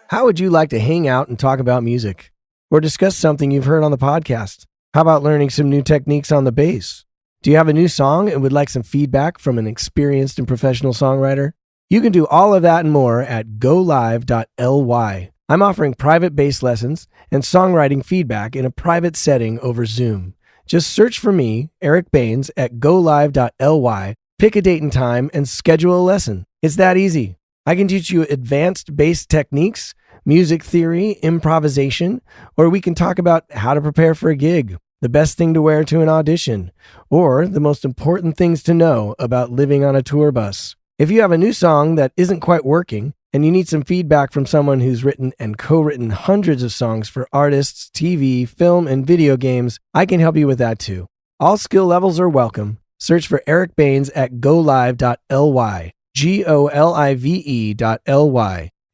How would you like to hang out and talk about music or discuss something you've heard on the podcast? How about learning some new techniques on the bass? Do you have a new song and would like some feedback from an experienced and professional songwriter? You can do all of that and more at golive.ly. I'm offering private bass lessons and songwriting feedback in a private setting over Zoom. Just search for me, Eric Baines, at golive.ly, pick a date and time, and schedule a lesson. It's that easy. I can teach you advanced bass techniques, music theory, improvisation, or we can talk about how to prepare for a gig, the best thing to wear to an audition, or the most important things to know about living on a tour bus. If you have a new song that isn't quite working and you need some feedback from someone who's written and co-written hundreds of songs for artists, TV, film, and video games, I can help you with that too. All skill levels are welcome. Search for Eric Baines at golive.ly, golive.ly,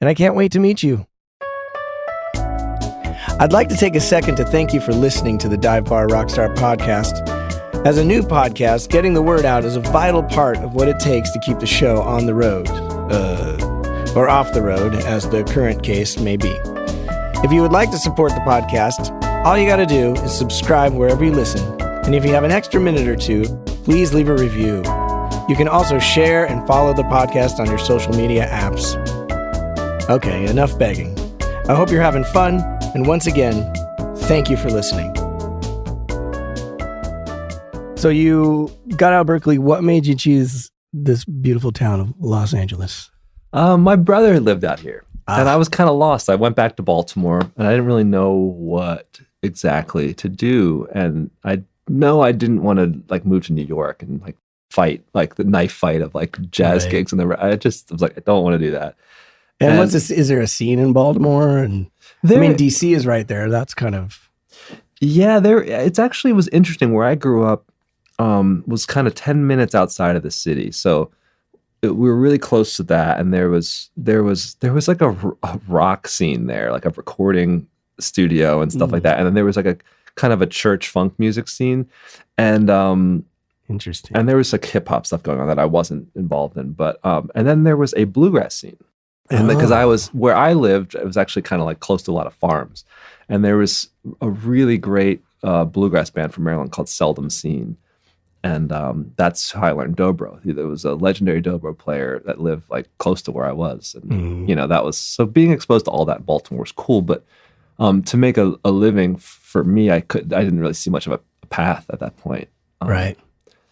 and I can't wait to meet you. I'd like to take a second to thank you for listening to the Dive Bar Rockstar podcast. As a new podcast, getting the word out is a vital part of what it takes to keep the show on the road, or off the road, as the current case may be. If you would like to support the podcast, all you got to do is subscribe wherever you listen. And if you have an extra minute or two, please leave a review. You can also share and follow the podcast on your social media apps. Okay, enough begging. I hope you're having fun. And once again, thank you for listening. So you got out of Berkeley. What made you choose this beautiful town of Los Angeles? My brother lived out here, and I was kind of lost. I went back to Baltimore, and I didn't really know what exactly to do. And I know I didn't want to move to New York and fight the knife fight of jazz gigs, and I just was like, I don't want to do that. And what's this? Is there a scene in Baltimore? And DC is right there. That's kind of there. It's actually was interesting. Where I grew up was kind of 10 minutes outside of the city, so we were really close to that. And there was a rock scene there, a recording studio and stuff like that. And then there was like a kind of a church funk music scene. And Interesting. and there was like hip hop stuff going on that I wasn't involved in. But and then there was a bluegrass scene. And because I was where I lived, it was actually kind of like close to a lot of farms. And there was a really great bluegrass band from Maryland called Seldom Seen. And that's how I learned dobro. There was a legendary dobro player that lived like close to where I was. And, that was, so being exposed to all that in Baltimore was cool. But to make a living for me, I didn't really see much of a path at that point. Right.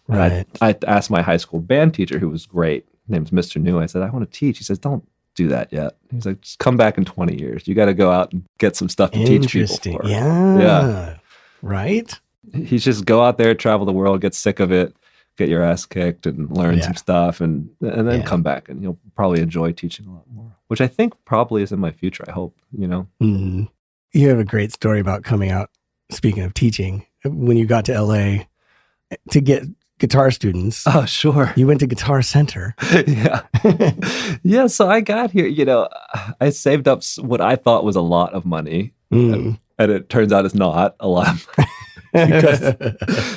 I asked my high school band teacher, who was great, named Mr. New. I said, I want to teach. He says, don't do that yet. He's like, just come back in 20 years. You got to go out and get some stuff to teach people for. Yeah. Right. He's just go out there, travel the world, get sick of it, get your ass kicked and learn some stuff and then come back, and you'll probably enjoy teaching a lot more, which I think probably is in my future. I hope, Mm-hmm. You have a great story about coming out, speaking of teaching, when you got to LA to get guitar students. Oh, sure. You went to Guitar Center. Yeah. Yeah. So I got here, I saved up what I thought was a lot of money. And it turns out it's not a lot of money. Because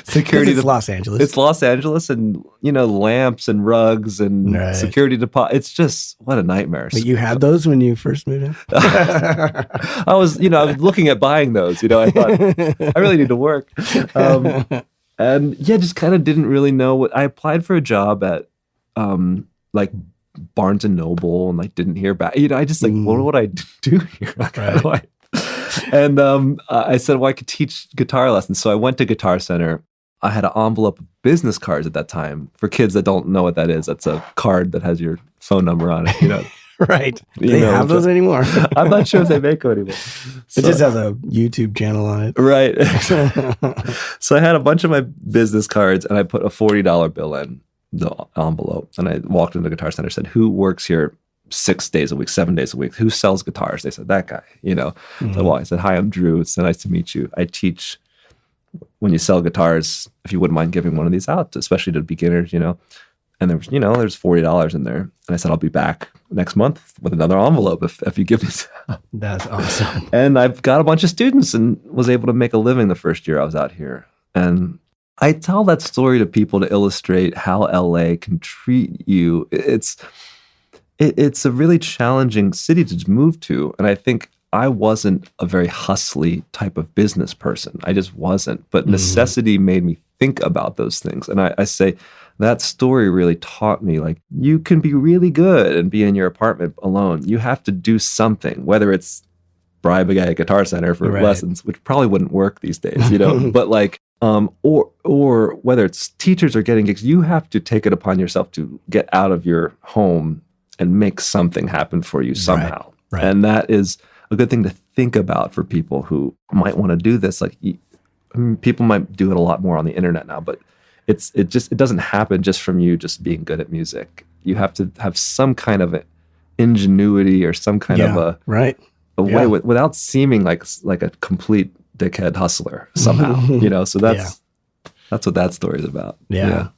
security, it's Los Angeles. It's Los Angeles, and lamps and rugs and security deposit. It's just what a nightmare. But you had those when you first moved in. I was looking at buying those. I thought I really need to work, and just kind of didn't really know what. I applied for a job at like Barnes and Noble, and like didn't hear back. I just like, what would I do here? Like, how do I? And I said, well, I could teach guitar lessons. So I went to Guitar Center. I had an envelope of business cards at that time. For kids that don't know what that is, that's a card that has your phone number on it. Right. They have those anymore. I'm not sure if they make them anymore. It just has a YouTube channel on it. Right. So I had a bunch of my business cards, and I put a $40 bill in the envelope. And I walked into Guitar Center and said, who works here 6 days a week, 7 days a week? Who sells guitars? They said, that guy, So I said, hi, I'm Drew. It's so nice to meet you. I teach when you sell guitars, if you wouldn't mind giving one of these out, especially to beginners, And there was, there's $40 in there. And I said, I'll be back next month with another envelope if you give me some. That's awesome. And I've got a bunch of students and was able to make a living the first year I was out here. And I tell that story to people to illustrate how LA can treat you. It's a really challenging city to move to. And I think I wasn't a very hustly type of business person. I just wasn't. But necessity made me think about those things. And I say that story really taught me, like, you can be really good and be in your apartment alone. You have to do something, whether it's bribe a guy at Guitar Center for lessons, which probably wouldn't work these days, but like, or whether it's teachers or getting gigs, you have to take it upon yourself to get out of your home and make something happen for you somehow. Right. And that is a good thing to think about for people who might want to do this. Like, people might do it a lot more on the internet now, but it doesn't happen just from you just being good at music. You have to have some kind of ingenuity or some kind of a way without seeming like a complete dickhead hustler somehow. So that's what that story is about. Yeah.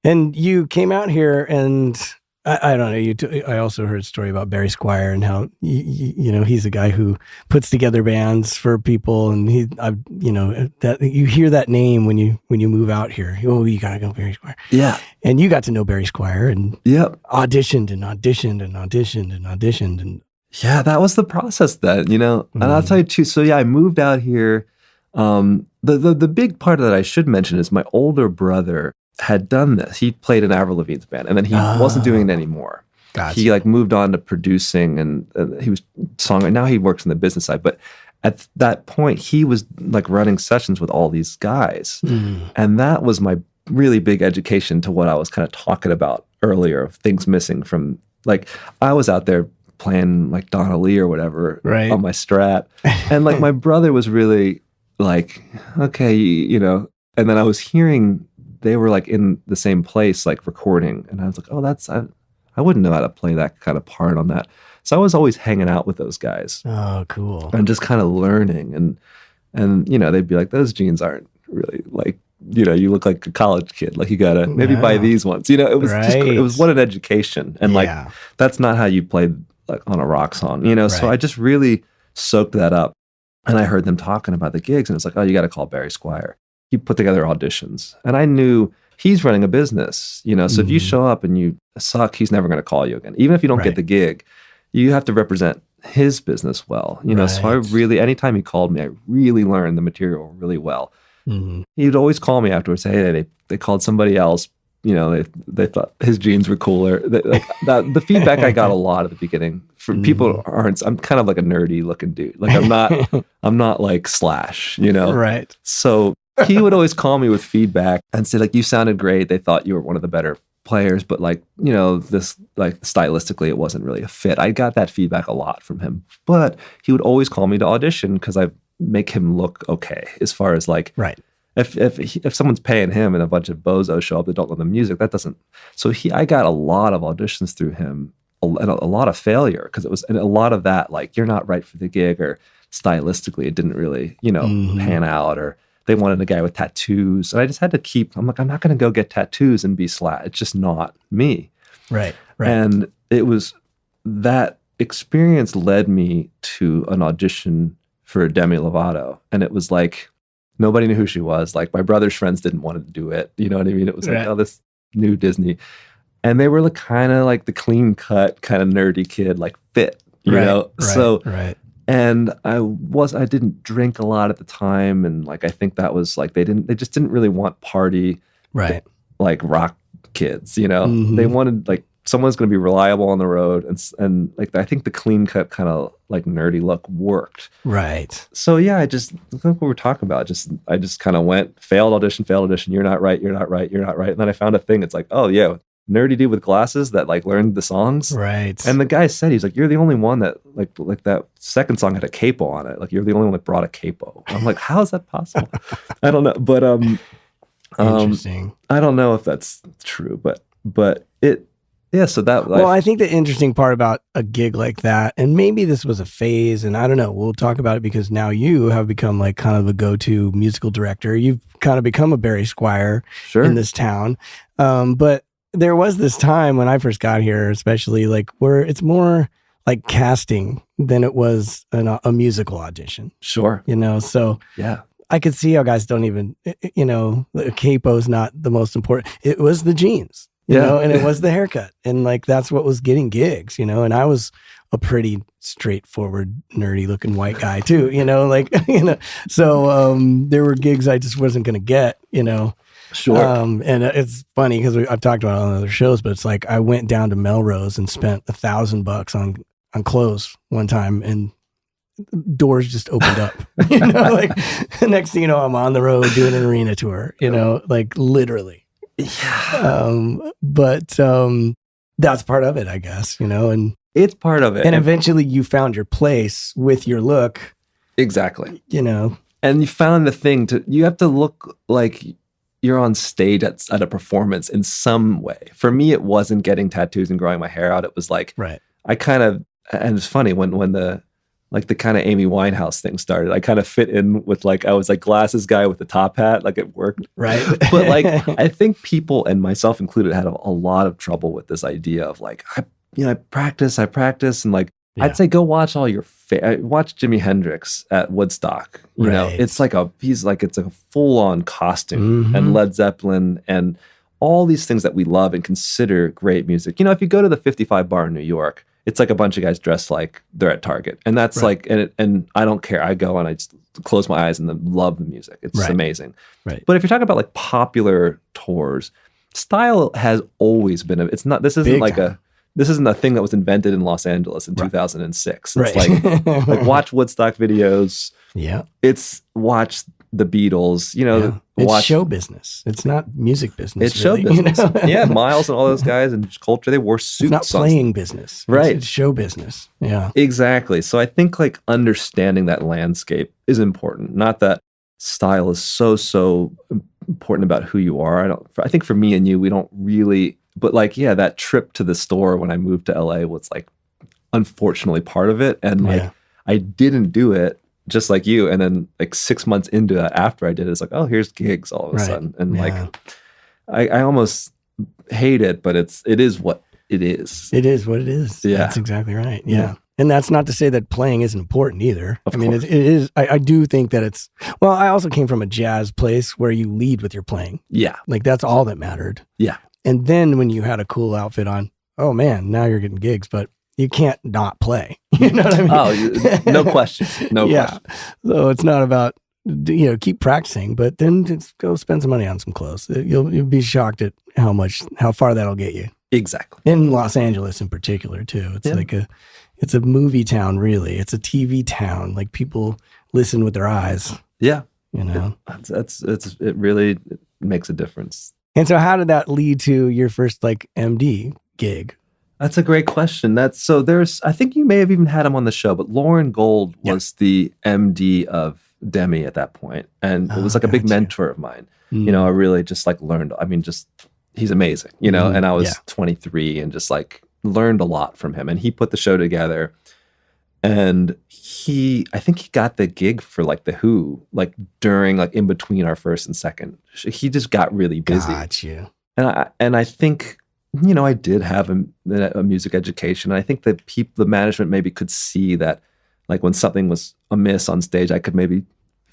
And you came out here, and I don't know. I also heard a story about Barry Squire and how he's a guy who puts together bands for people, and that you hear that name when you move out here. Oh, you gotta go Barry Squire. Yeah, and you got to know Barry Squire and auditioned and auditioned and auditioned and auditioned and. Yeah, that was the process then, And I'll tell you too. So I moved out here. The big part that I should mention is my older brother had done this. He played in Avril Lavigne's band, and then he wasn't doing it anymore. Gotcha. He moved on to producing, and he was songwriting. Now he works in the business side, but at that point he was running sessions with all these guys, and that was my really big education to what I was kind of talking about earlier of things missing from I was out there playing Donna Lee or whatever on my Strat, and my brother was really okay, and then I was hearing they were in the same place, recording. And I was like, oh, I wouldn't know how to play that kind of part on that. So I was always hanging out with those guys. Oh, cool. And just kind of learning. And they'd be like, those jeans aren't really you look like a college kid. You gotta maybe buy these ones. It was it was what an education. And that's not how you played on a rock song, So I just really soaked that up. And I heard them talking about the gigs, and it's like, oh, you got to call Barry Squire. He put together auditions, and I knew he's running a business, so if you show up and you suck, he's never going to call you again. Even if you don't get the gig, you have to represent his business well, So I really, anytime he called me, I really learned the material really well. He'd always call me afterwards, say, hey, they called somebody else, they thought his jeans were cooler. The feedback I got a lot at the beginning from people I'm kind of like a nerdy looking dude. Like I'm not like Slash, Right. So he would always call me with feedback and say, like, you sounded great. They thought you were one of the better players, but this, like, stylistically, it wasn't really a fit. I got that feedback a lot from him, but he would always call me to audition because I make him look okay as far as like, right. If someone's paying him and a bunch of bozos show up that don't know the music, that doesn't. So I got a lot of auditions through him and a lot of failure because and a lot of that, like, you're not right for the gig, or stylistically it didn't really, pan out, or they wanted a guy with tattoos. And I just had to I'm not going to go get tattoos and be Slash. It's just not me. Right. And it was that experience led me to an audition for Demi Lovato. And it was like, nobody knew who she was. Like, my brother's friends didn't want to do it. You know what I mean? It was like, oh, this new Disney. And they were like kind of like the clean cut, kind of nerdy kid, like fit, you know? So, and I didn't drink a lot at the time. And like, I think that was like, they just didn't really want party, like rock kids, They wanted like, someone's going to be reliable on the road. And like, I think the clean cut kind of like nerdy look worked. Right. So yeah, I just, like what we're talking about, I just kind of went, failed audition. You're not right. And then I found a thing. It's like, oh yeah, nerdy dude with glasses that like learned the songs. Right. And the guy said, he's like, you're the only one that like that second song had a capo on it. Like, you're the only one that brought a capo. I'm like, how is that possible? I don't know. But, interesting. I don't know if that's true, but it, yeah, so that... Well, I think the interesting part about a gig like that, and maybe this was a phase, and I don't know, we'll talk about it because now you have become like kind of a go-to musical director. You've kind of become a Barry Squire in this town. But there was this time when I first got here, especially, like, where it's more like casting than it was a musical audition. Sure. So... Yeah. I could see how guys don't even, the capo's not the most important. It was the jeans. And it was the haircut. And like, that's what was getting gigs, and I was a pretty straightforward, nerdy looking white guy too, so there were gigs I just wasn't going to get, Sure. And it's funny because I've talked about it on other shows, but it's like, I went down to Melrose and spent $1,000 on clothes one time, and doors just opened up, like the next thing you know, I'm on the road doing an arena tour, like literally. Yeah. But that's part of it, I guess, and it's part of it. And eventually you found your place with your look. Exactly. And you found the thing you have to look like you're on stage at a performance in some way. For me, it wasn't getting tattoos and growing my hair out. It was like, I kind of, and it's funny when the kind of Amy Winehouse thing started, I kind of fit in with I was like glasses guy with the top hat, like it worked. Right. But like, I think people, and myself included, had a lot of trouble with this idea of like, I practice. And like, I'd say, go watch all your, watch Jimi Hendrix at Woodstock. It's like it's a full on costume, and Led Zeppelin and all these things that we love and consider great music. If you go to the 55 bar in New York, it's like a bunch of guys dressed like they're at Target. And that's like, and I don't care. I go and I just close my eyes and then love the music. It's amazing. Right. But if you're talking about like popular tours, style has always been, this isn't a thing that was invented in Los Angeles in 2006. It's like watch Woodstock videos. Yeah. It's watch the Beatles, it's show business. It's not music business. It's show business. Yeah, Miles and all those guys and Culture, they wore suits. It's not playing business. Right. It's show business. Yeah. Exactly. So I think like understanding that landscape is important. Not that style is so important about who you are. I think for me and you, we don't really, but like, yeah, that trip to the store when I moved to LA was like, unfortunately part of it. And like, I didn't do it. Just like you, and then like 6 months into that, after I did it, it's like, oh, here's gigs all of a sudden, and like, I almost hate it, but it is what it is. It is what it is. Yeah, that's exactly right. Yeah. And that's not to say that playing isn't important either. Of I mean, course. it is. I do think that it's, well, I also came from a jazz place where you lead with your playing. Yeah. Like that's all that mattered. Yeah. And then when you had a cool outfit on, oh man, now you're getting gigs, but you can't not play. You know what I mean? Oh, no question. No question. So it's not about, keep practicing, but then just go spend some money on some clothes. You'll be shocked at how far that'll get you. Exactly. In Los Angeles in particular too. It's it's a movie town, really. It's a TV town. Like people listen with their eyes. Yeah. It really makes a difference. And so how did that lead to your first like MD gig? That's a great question. I think you may have even had him on the show, but Lauren Gold was the MD of Demi at that point. And it was like a big mentor of mine. I really just like learned, he's amazing, and I was 23 and just like learned a lot from him. And he put the show together, and I think he got the gig for like the Who, like during, like in between our first and second. He just got really busy. Got you. And I think, I did have a music education. And I think that the management maybe could see that, like when something was amiss on stage, I could maybe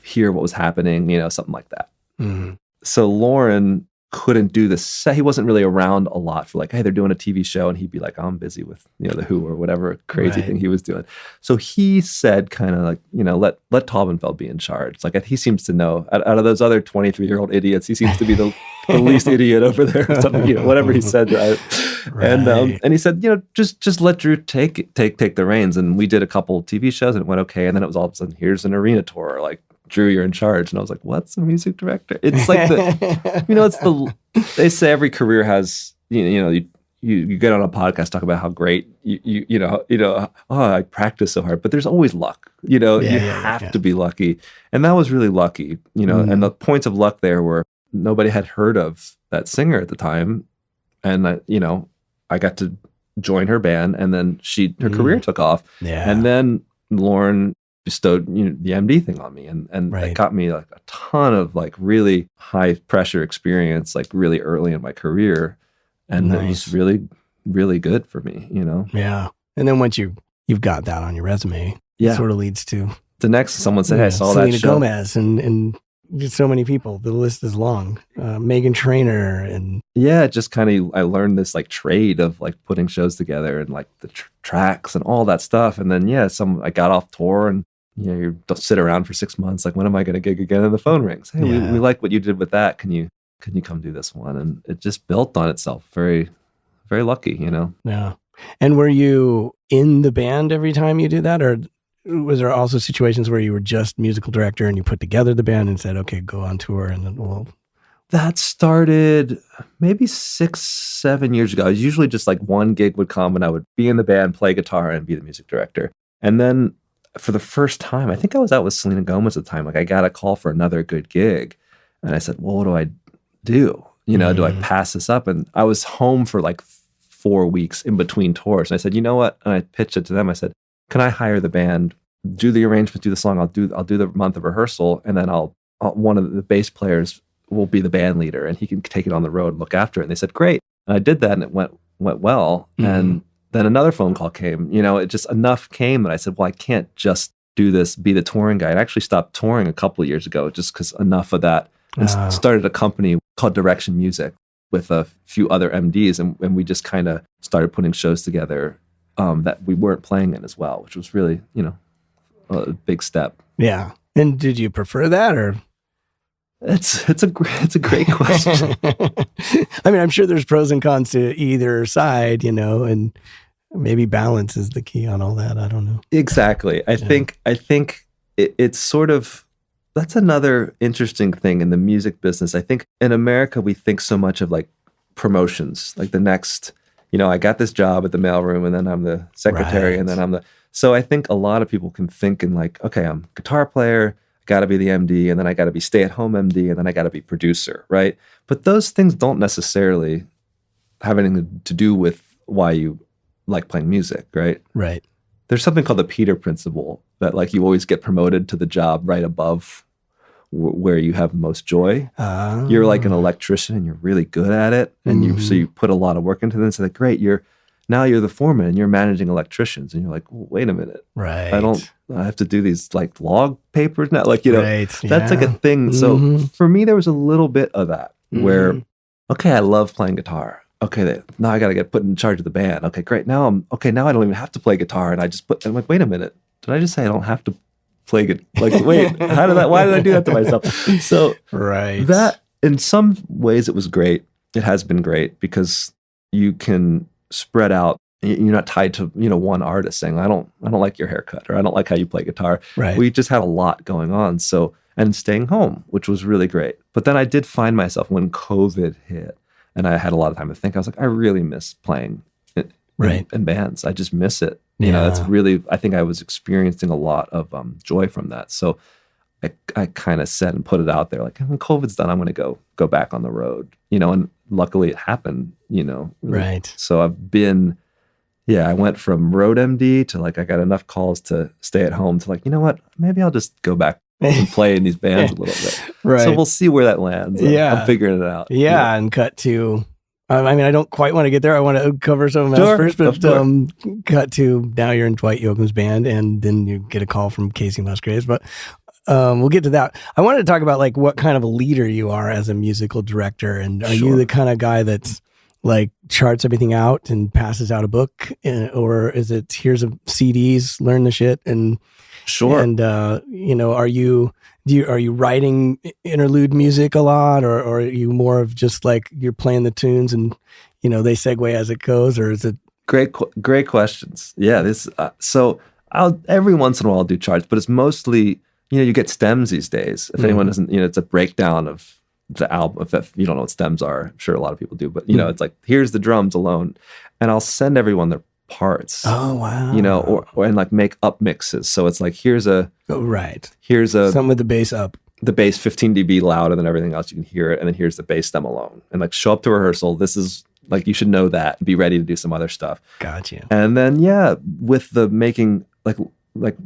hear what was happening, something like that. Mm-hmm. So Lauren couldn't do this. He wasn't really around a lot for like, hey, they're doing a TV show. And he'd be like, I'm busy with, the Who or whatever crazy thing he was doing. So he said kind of like, let Taubenfeld be in charge. Like he seems to know out of those other 23-year-old idiots, he seems to be the least idiot over there. Or something, whatever he said. And he said, just let Drew take the reins. And we did a couple TV shows and it went okay. And then it was all of a sudden, here's an arena tour. Like, Drew, you're in charge. And I was like, what's a music director? It's like they say every career has, you get on a podcast, talk about how great I practice so hard, but there's always luck, you have to be lucky. And that was really lucky, and the points of luck there were nobody had heard of that singer at the time. And I got to join her band, and then her career took off. Yeah. And then Lauren bestowed the MD thing on me, and that got me like a ton of like really high pressure experience, like really early in my career, and it was really, really good for me, Yeah. And then once you've got that on your resume, it sort of leads to the next. Someone said, "Hey, I saw Selena that show." Gomez and just so many people. The list is long. Meghan Trainor and just kind of I learned this like trade of like putting shows together and like the tracks and all that stuff, and then I got off tour and. You don't sit around for 6 months. Like, when am I going to gig again? And the phone rings. Hey, we like what you did with that. Can you come do this one? And it just built on itself. Very, very lucky, Yeah. And were you in the band every time you did that? Or was there also situations where you were just musical director and you put together the band and said, okay, go on tour and then That started maybe 6-7 years ago. It was usually just like one gig would come and I would be in the band, play guitar, and be the music director. And then for the first time, I think I was out with Selena Gomez at the time. Like I got a call for another good gig. And I said, well, what do I do? Do I pass this up? And I was home for like 4 weeks in between tours. And I said, you know what? And I pitched it to them. I said, can I hire the band, do the arrangements, do the song? I'll do the month of rehearsal. And then one of the bass players will be the band leader and he can take it on the road and look after it. And they said, great. And I did that and it went well. Mm-hmm. And then another phone call came, it just enough came that I said, well, I can't just do this, be the touring guy. I actually stopped touring a couple of years ago just because enough of that. And started a company called Direction Music with a few other MDs. And we just kind of started putting shows together that we weren't playing in as well, which was really, a big step. Yeah. And did you prefer that or? It's a great question. I mean, I'm sure there's pros and cons to either side, and maybe balance is the key on all that. I don't know. Exactly. I think it's sort of, that's another interesting thing in the music business. I think in America, we think so much of like promotions, like the next, I got this job at the mailroom and then I'm the secretary and then so I think a lot of people can think in like, okay, I'm a guitar player, I got to be the MD, and then I got to be stay-at-home MD, and then I got to be producer, right? But those things don't necessarily have anything to do with why you like playing music, right? Right. There's something called the Peter Principle that like you always get promoted to the job right above where you have most joy. You're like an electrician and you're really good at it, and so you put a lot of work into this. And like, great, you're now you're the foreman and you're managing electricians, and you're like, wait a minute, Right. I have to do these like log papers now, like, Right. that's like a thing. So for me, there was a little bit of that where, okay, I love playing guitar. Okay, now I got to get put in charge of the band. Okay, great. Now I don't even have to play guitar, and I'm like, wait a minute, did I just say I don't have to play good? Like, wait, why did I do that to myself? So right. that in some ways it was great. It has been great because you can spread out. You're not tied to, one artist saying, I don't like your haircut, or I don't like how you play guitar. Right. We just had a lot going on. So, and staying home, which was really great. But then I did find myself when COVID hit and I had a lot of time to think, I was like, I really miss playing in bands. I just miss it. That's really, I think I was experiencing a lot of joy from that. So I kind of said and put it out there, like, when COVID's done, I'm going to go back on the road, and luckily it happened, really. Right. So I went from road MD to like, I got enough calls to stay at home to like, you know what, maybe I'll just go back and play in these bands a little bit. Right. So we'll see where that lands. I'm figuring it out. Yeah. And cut to, I don't quite want to get there. I want to cover something else first, but cut to now you're in Dwight Yoakam's band, and then you get a call from Kacey Musgraves. But we'll get to that. I wanted to talk about like what kind of a leader you are as a musical director, and are you the kind of guy that's like charts everything out and passes out a book, or is it here's a CDs, learn the shit, and and are you writing interlude music a lot, or are you more of just like you're playing the tunes and they segue as it goes, or is it great questions? Yeah, this so I'll every once in a while I'll do charts, but it's mostly you get stems these days. If anyone doesn't, it's a breakdown of the album. If you don't know what stems are, I'm sure a lot of people do, but it's like, here's the drums alone, and I'll send everyone their parts. Oh wow! Or and like make up mixes. So it's like, here's a something with the bass up, the bass 15 dB louder than everything else. You can hear it, and then here's the bass stem alone, and like show up to rehearsal. This is like, you should know that. Be ready to do some other stuff. Gotcha. And then with the making like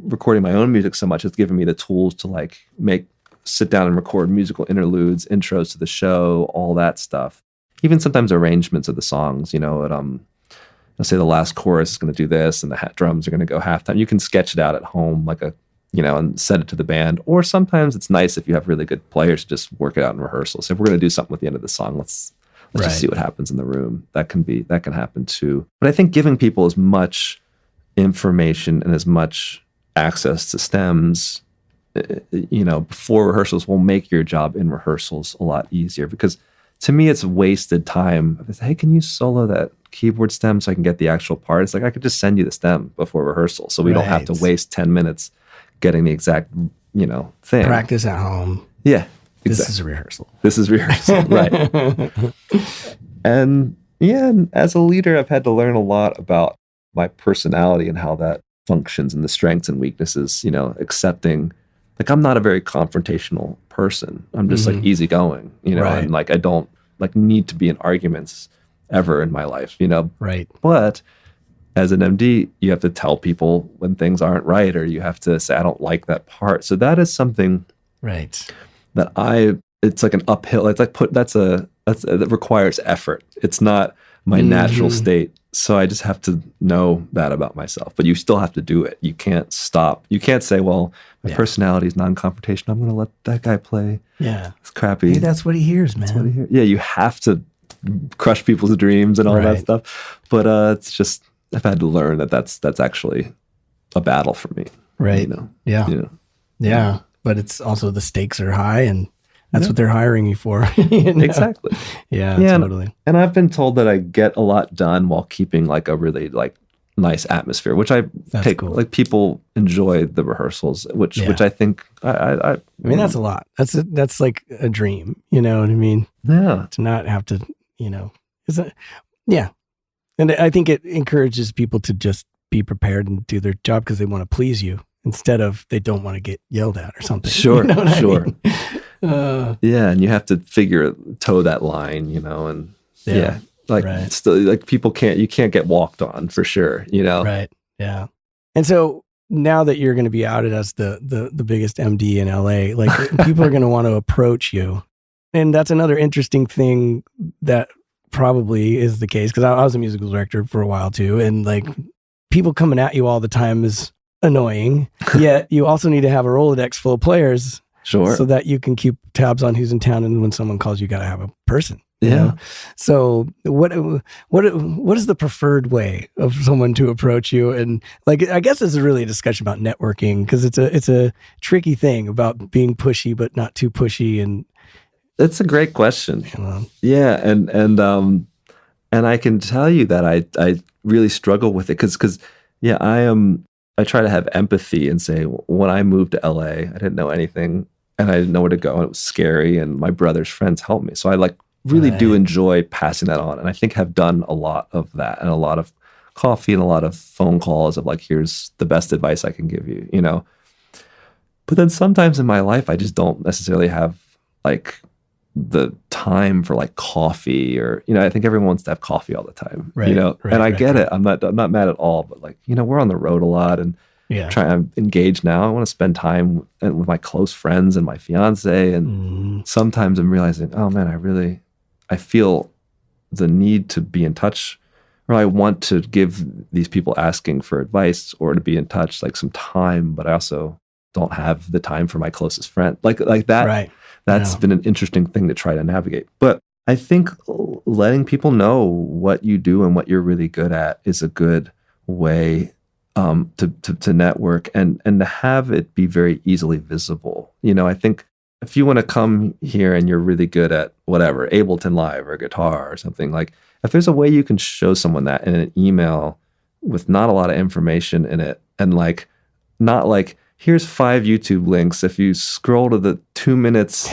recording my own music so much, it's given me the tools to like sit down and record musical interludes, intros to the show, all that stuff. Even sometimes arrangements of the songs, let's say the last chorus is going to do this and the drums are going to go halftime. You can sketch it out at home like and send it to the band. Or sometimes it's nice if you have really good players to just work it out in rehearsal. So if we're going to do something at the end of the song, let's just see what happens in the room. That can happen too. But I think giving people as much information and as much access to stems before rehearsals will make your job in rehearsals a lot easier, because to me it's wasted time. Hey, can you solo that keyboard stem so I can get the actual part? It's like, I could just send you the stem before rehearsal, so we don't have to waste 10 minutes getting the exact thing. Practice at home. Yeah, exactly. This is rehearsal. Right. And as a leader, I've had to learn a lot about my personality and how that functions, and the strengths and weaknesses, accepting, like, I'm not a very confrontational person. I'm just like easygoing, and like, I don't like need to be in arguments ever in my life, Right. But as an MD, you have to tell people when things aren't right, or you have to say, I don't like that part. So that is something that it's like an uphill. It's like that requires effort. It's not my natural state. So I just have to know that about myself. But you still have to do it. You can't stop. You can't say, well, my personality is non-confrontational. I'm going to let that guy play. Yeah. It's crappy. Hey, that's what he hears, man. That's what he hears. Yeah, you have to crush people's dreams and all that stuff. But it's just, I've had to learn that's actually a battle for me. Right. Yeah. But it's also, the stakes are high, and that's what they're hiring you for. Exactly. Yeah, totally. And I've been told that I get a lot done while keeping like a really like nice atmosphere, which I take. Cool. Like, people enjoy the rehearsals, which I think I mean, that's a lot. That's like a dream. You know what I mean? Yeah. To not have to, And I think it encourages people to just be prepared and do their job because they want to please you, instead of they don't want to get yelled at or something. Sure, sure. And you have to toe that line, and still, like, you can't get walked on, for sure, Right. Yeah. And so now that you're going to be outed as the biggest MD in LA, like, people are going to want to approach you. And that's another interesting thing that probably is the case because I was a musical director for a while too, and like people coming at you all the time is annoying. Yet you also need to have a Rolodex full of players, Sure. so that you can keep tabs on who's in town, and when someone calls, you got to have a person. You Yeah. know? So what is the preferred way of someone to approach you? And like, I guess this is really a discussion about networking because it's a tricky thing about being pushy but not too pushy. And That's a great question. you know, Yeah, and I can tell you that I really struggle with it because yeah, I try to have empathy and say when I moved to LA, I didn't know anything and I didn't know where to go and it was scary and my brother's friends helped me. So I like really do enjoy passing that on, and I think have done a lot of that and a lot of coffee and a lot of phone calls of like, here's the best advice I can give you, you know. But then sometimes in my life, I just don't necessarily have like the time for like coffee or, you know, I think everyone wants to have coffee all the time, you know, and I get it. I'm not mad at all, but like, you know, we're on the road a lot and I'm engaged now. I want to spend time with my close friends and my fiance. And sometimes I'm realizing, oh man, I feel the need to be in touch, or I want to give these people asking for advice or to be in touch like some time, but I also don't have the time for my closest friend. Like that. Right. That's been an interesting thing to try to navigate. But I think letting people know what you do and what you're really good at is a good way to network and to have it be very easily visible. You know, I think if you want to come here and you're really good at whatever, Ableton Live or guitar or something, like if there's a way you can show someone that in an email with not a lot of information in it and like, not like, here's 5 YouTube links. If you scroll to the 2 minutes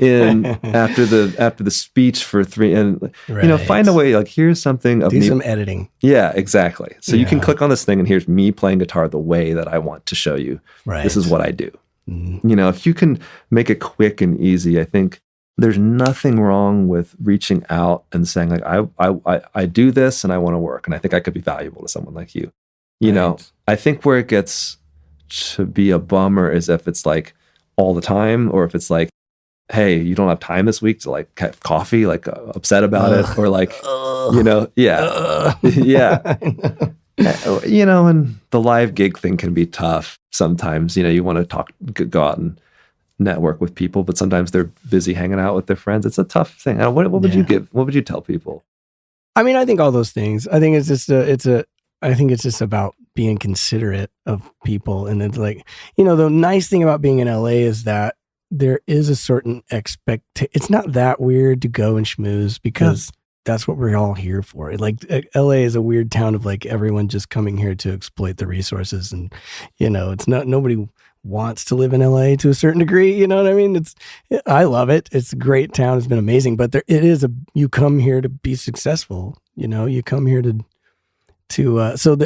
in after the speech for 3, and you know, find a way. Like, here's something of do me. some editing. Yeah, exactly. So you can click on this thing, and here's me playing guitar the way that I want to show you. Right. This is what I do. You know, if you can make it quick and easy, I think there's nothing wrong with reaching out and saying like, I do this and I want to work, and I think I could be valuable to someone like you. You know, I think where it gets to be a bummer is if it's like all the time, or if it's like, hey, you don't have time this week to like have coffee, like upset about it, or like, you know, yeah. You know, and the live gig thing can be tough sometimes. You know, you want to go out and network with people, but sometimes they're busy hanging out with their friends. It's a tough thing. What would you give? What would you tell people? I mean, I think all those things. I think it's just I think it's just about being considerate of people. And it's like, you know, the nice thing about being in LA is that there is a certain it's not that weird to go and schmooze because that's what we're all here for. Like LA is a weird town of like everyone just coming here to exploit the resources. And, you know, it's not, nobody wants to live in LA to a certain degree. You know what I mean? I love it. It's a great town. It's been amazing, but you come here to be successful. You know, you come here so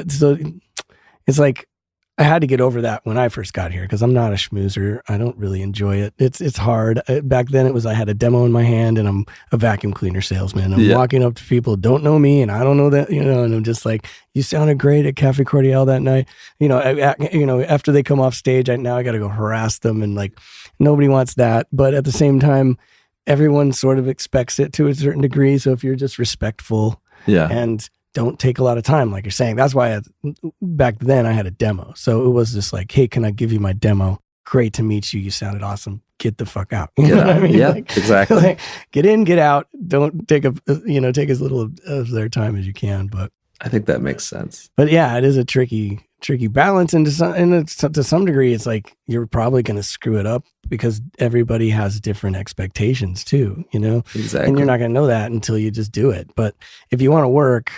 it's like I had to get over that when I first got here because I'm not a schmoozer. I don't really enjoy it. It's hard. Back then it was I had a demo in my hand and I'm a vacuum cleaner salesman. I'm walking up to people who don't know me and I don't know that, you know, and I'm just like, you sounded great at Cafe Cordial that night. You know, after they come off stage, now I got to go harass them, and like nobody wants that. But at the same time, everyone sort of expects it to a certain degree. So if you're just respectful and don't take a lot of time, like you're saying. That's why back then I had a demo. So it was just like, hey, can I give you my demo? Great to meet you. You sounded awesome. Get the fuck out. You know what I mean? Yeah, like, exactly. Like, get in, get out. Don't take as little of their time as you can. But I think that makes sense. But yeah, it is a tricky balance. And to some degree, it's like you're probably going to screw it up because everybody has different expectations too, you know? Exactly. And you're not going to know that until you just do it. But if you want to work,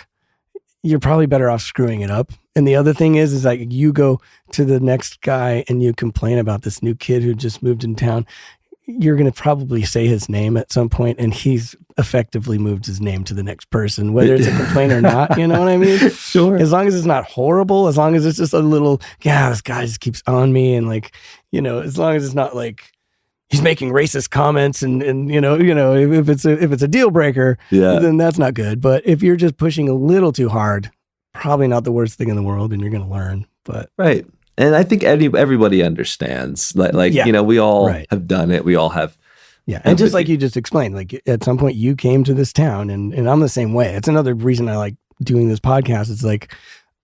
you're probably better off screwing it up. And the other thing is like you go to the next guy and you complain about this new kid who just moved in town. You're going to probably say his name at some point, and he's effectively moved his name to the next person, whether it's a complaint or not. You know what I mean? Sure. As long as it's not horrible, as long as it's just a little, this guy just keeps on me. And like, you know, as long as it's not like he's making racist comments and you know, if it's a deal breaker, then that's not good. But if you're just pushing a little too hard, probably not the worst thing in the world, and you're going to learn. But right. And I think everybody understands, like you know, we all have done it. We all have Yeah. And just like you just explained, like at some point you came to this town and I'm the same way. It's another reason I like doing this podcast. It's like,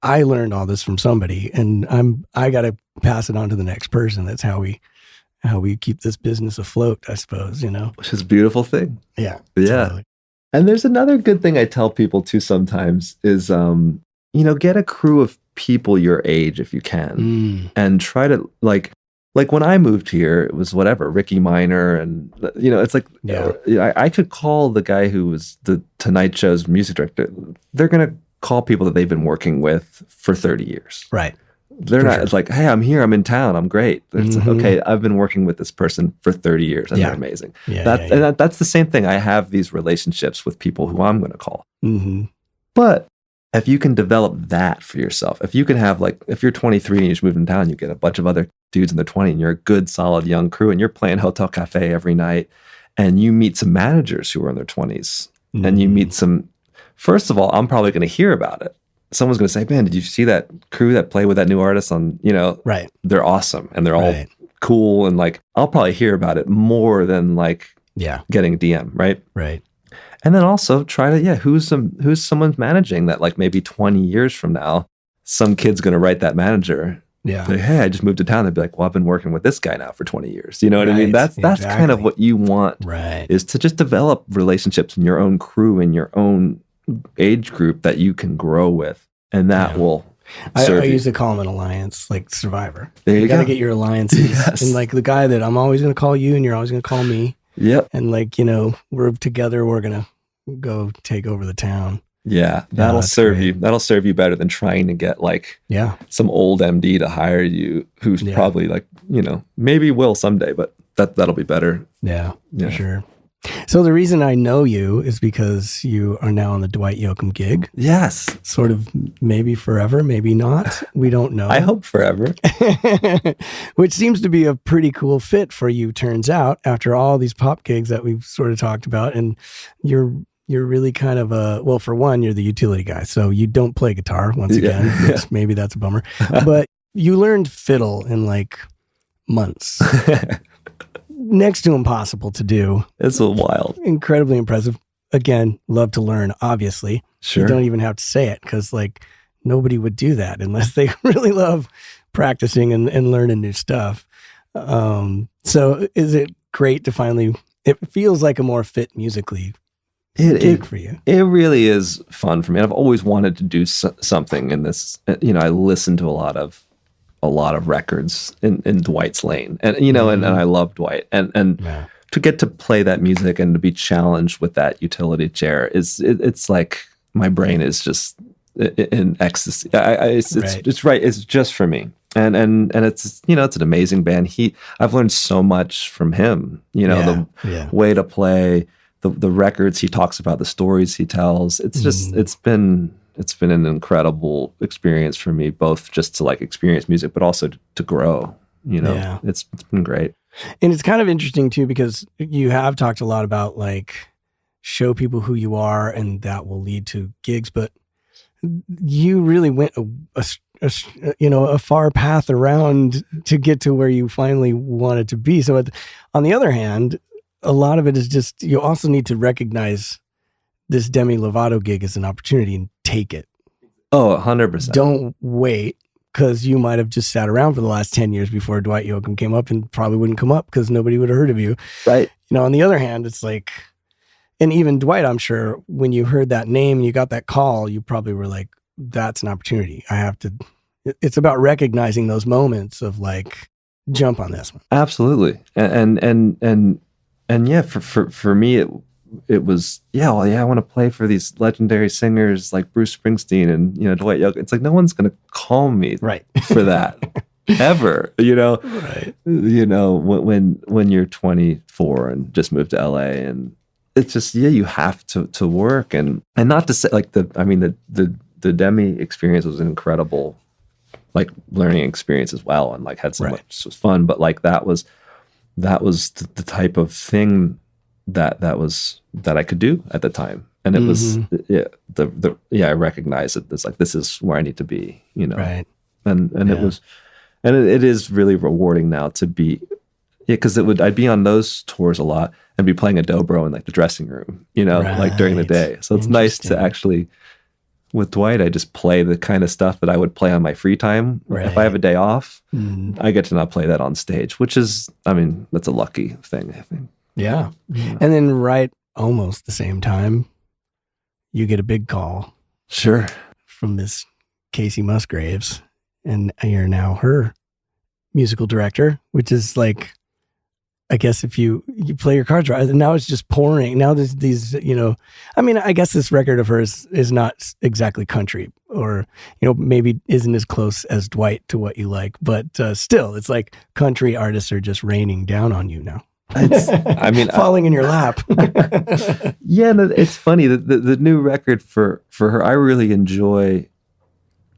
I learned all this from somebody and I got to pass it on to the next person. That's how we keep this business afloat, I suppose, you know? Which is a beautiful thing. Yeah. Yeah. Totally. And there's another good thing I tell people too sometimes is, get a crew of people your age if you can, and try to like when I moved here, it was whatever, Ricky Minor, and it's like, I could call the guy who was the Tonight Show's music director. They're gonna call people that they've been working with for 30 years. Right. They're not, it's like, hey, I'm here, I'm in town, I'm great. It's like, okay, I've been working with this person for 30 years and they're amazing. And that's the same thing. I have these relationships with people who I'm going to call. But if you can develop that for yourself, if you can have if you're 23 and you just moved in town, you get a bunch of other dudes in their 20s and you're a good, solid young crew and you're playing Hotel Cafe every night and you meet some managers who are in their 20s and you meet some, first of all, I'm probably going to hear about it. Someone's going to say, man, did you see that crew that played with that new artist on, right. They're awesome and they're all cool. And I'll probably hear about it more than getting a DM. Right. Right. And then also try to, who's someone's managing that maybe 20 years from now, some kid's going to write that manager. Yeah. Like, hey, I just moved to town. They'd be like, well, I've been working with this guy now for 20 years. You know what I mean? That's kind of what you want, is to just develop relationships in your own crew, in your own age group that you can grow with. And that will serve I you. used to call him an alliance, like Survivor. There you got to go. get your alliances. Yes. And the guy that I'm always going to call you and you're always going to call me. Yep. And we're together, we're going to go take over the town. Yeah, that'll serve you. That'll serve you better than trying to get some old MD to hire you, who's probably maybe will someday, but that'll be better. Yeah, for sure. So the reason I know you is because you are now on the Dwight Yoakam gig. Yes. Sort of maybe forever, maybe not. We don't know. I hope forever. Which seems to be a pretty cool fit for you, turns out, after all these pop gigs that we've sort of talked about. And you're really kind of for one, you're the utility guy. So you don't play guitar, once again. Which maybe that's a bummer. But you learned fiddle in months. Next to impossible to do. It's a wild. Incredibly impressive. Again, love to learn, obviously. Sure. You don't even have to say it because nobody would do that unless they really love practicing and learning new stuff. So is it great to finally, it feels like a more fit musically gig for you. It really is fun for me. I've always wanted to do something in this. I listen to a lot of records in Dwight's lane, and and I love Dwight, and to get to play that music and to be challenged with that utility chair it's like my brain is just in ecstasy. It's right. It's just for me, and it's it's an amazing band. I've learned so much from him. The way to play, the records he talks about, the stories he tells. It's just it's been an incredible experience for me, both just to experience music, but also to grow, It's been great. And it's kind of interesting too, because you have talked a lot about show people who you are and that will lead to gigs, but you really went a far path around to get to where you finally wanted to be. So on the other hand, a lot of it is just, you also need to recognize this Demi Lovato gig as an opportunity and take it. Oh, 100%. Don't wait, because you might have just sat around for the last 10 years before Dwight Yoakam came up and probably wouldn't come up because nobody would have heard of you. Right. On the other hand, it's and even Dwight, I'm sure when you heard that name and you got that call, you probably were like, that's an opportunity. It's about recognizing those moments of jump on this one. Absolutely. And yeah, for me, it was, I want to play for these legendary singers like Bruce Springsteen and, Dwight Yoakam. It's no one's going to call me for that ever, Right. When you're 24 and just moved to LA, and it's just, you have to work and not to say the Demi experience was an incredible, learning experience as well. And had so much, was fun, but that was the type of thing that I could do at the time, and it was I recognized it. It's this is where I need to be, right? And it was, and it is really rewarding now to be, Yeah, because I'd be on those tours a lot and be playing a dobro in like the dressing room, like during the day. So it's nice to actually, with Dwight, I just play the kind of stuff that I would play on my free time. Right. If I have a day off, I get to not play that on stage, which is, that's a lucky thing, I think. Yeah. And then right almost the same time, you get a big call. Sure. From Miss Kacey Musgraves, and you're now her musical director, which is like, I guess if you play your cards right, now it's just pouring. Now there's these, I guess this record of hers is not exactly country, or, maybe isn't as close as Dwight to what you like, but still, it's like country artists are just raining down on you now. Falling in your lap. Yeah, it's funny. The new record for her, I really enjoy,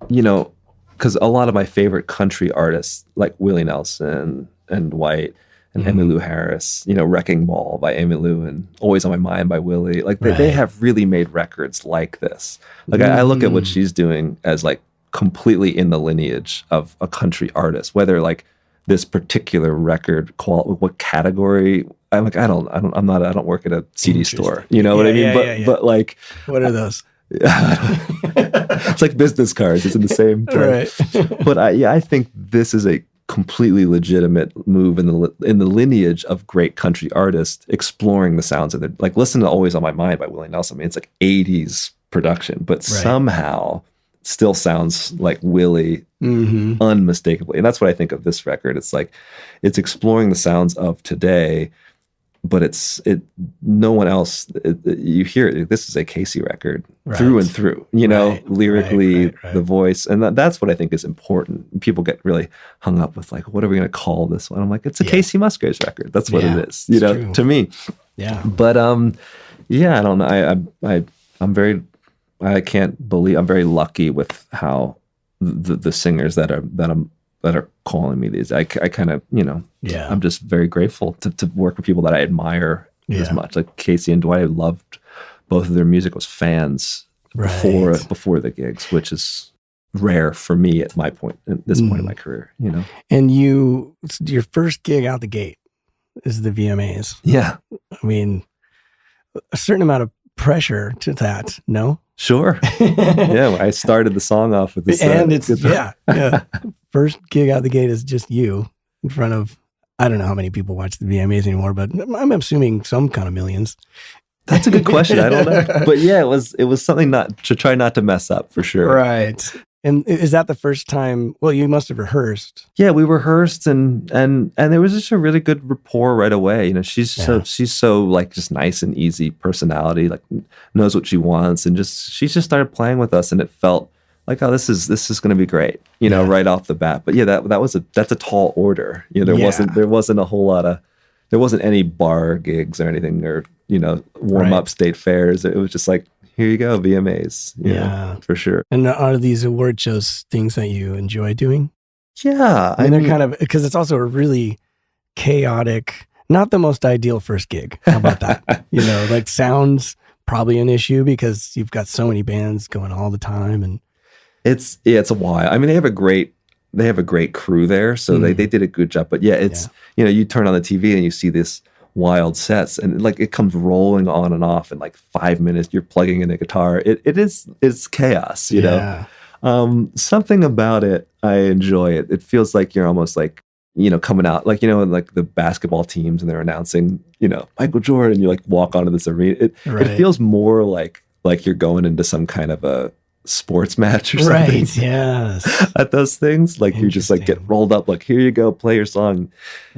because a lot of my favorite country artists, like Willie Nelson and Dwight, and Emmylou Harris, Wrecking Ball by Emmylou and Always on My Mind by Willie. Like they have really made records like this. Like I look at what she's doing as like completely in the lineage of a country artist, whether like this particular record, what category. I'm like, I don't work at a CD store. You know what I mean? But like, what are those? It's like business cards. It's in the same term. Right. But I think this is a completely legitimate move in the lineage of great country artists exploring the sounds of it. Like listen to Always on My Mind by Willie Nelson. It's like 80s production, but somehow still sounds like Willie unmistakably. And that's what I think of this record. It's like it's exploring the sounds of today, but no one else, you hear it. This is a Kacey record through and through, lyrically, the voice. And that's what I think is important. People get really hung up with like, what are we going to call this one? I'm like, it's a Kacey Musgraves record. That's what it is, to me. Yeah. But, I don't know. I can't believe, I'm very lucky with how the singers that are calling me these. I kind of, I'm just very grateful to work with people that I admire as much. Like Kacey and Dwight, I loved both of their music, was fans before the gigs, which is rare for me at this point in my career, And your first gig out the gate is the VMAs. Yeah. A certain amount of pressure to that, no? Sure. Yeah, I started the song off with this. And it's, first gig out the gate is just you in front of, I don't know how many people watch the VMAs anymore, but I'm assuming some kind of millions. That's a good question. I don't know. But yeah, it was something to try not to mess up for sure. Right. And is that the first time? Well, you must have rehearsed. Yeah, we rehearsed and there was just a really good rapport right away. She's so like just nice and easy personality, like knows what she wants, and she just started playing with us, and it felt like, oh, this is going to be great, right off the bat. But yeah, that's a tall order. There wasn't a whole lot of, there wasn't any bar gigs or anything, or warm up state fairs. It was just like, here you go, VMAs. For sure. And are these award shows things that you enjoy doing? Yeah. They're kind of, because it's also a really chaotic, not the most ideal first gig. How about that? Like sound's probably an issue because you've got so many bands going all the time. And it's a while. They have a great crew there. So they did a good job. But it's, you turn on the TV and you see this wild sets, and like it comes rolling on and off in like 5 minutes. You're plugging in a guitar. It's chaos, know. Something about it, I enjoy it. It feels like you're almost like, coming out, like, in like the basketball teams and they're announcing, Michael Jordan, you like walk onto this arena. It feels more like you're going into some kind of a sports match or something. Right, yes. At those things, like you just like get rolled up, like, here you go, play your song.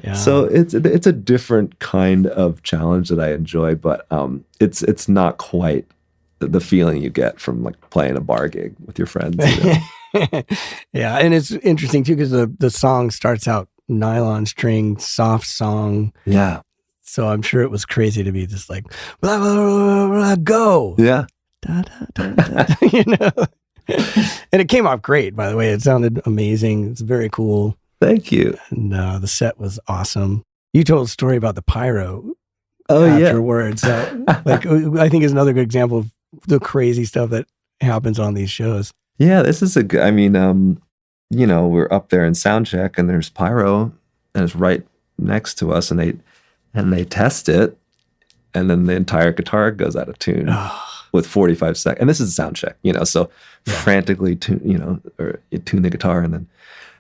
Yeah. So it's a different kind of challenge that I enjoy, but it's not quite the feeling you get from like playing a bar gig with your friends. Yeah, and it's interesting too because the song starts out nylon string, soft song. Yeah. So I'm sure it was crazy to be just like blah blah blah, blah go. Yeah. Da, da, da, da, And it came out great, by the way. It sounded amazing. It's very cool. Thank you. And the set was awesome. You told a story about the pyro afterwards. Like, I think is another good example of the crazy stuff that happens on these shows. Yeah, this is a good, we're up there in sound check and there's pyro and it's right next to us, and they test it, and then the entire guitar goes out of tune with 45 seconds. And this is a sound check, so frantically tune, or you tune the guitar, and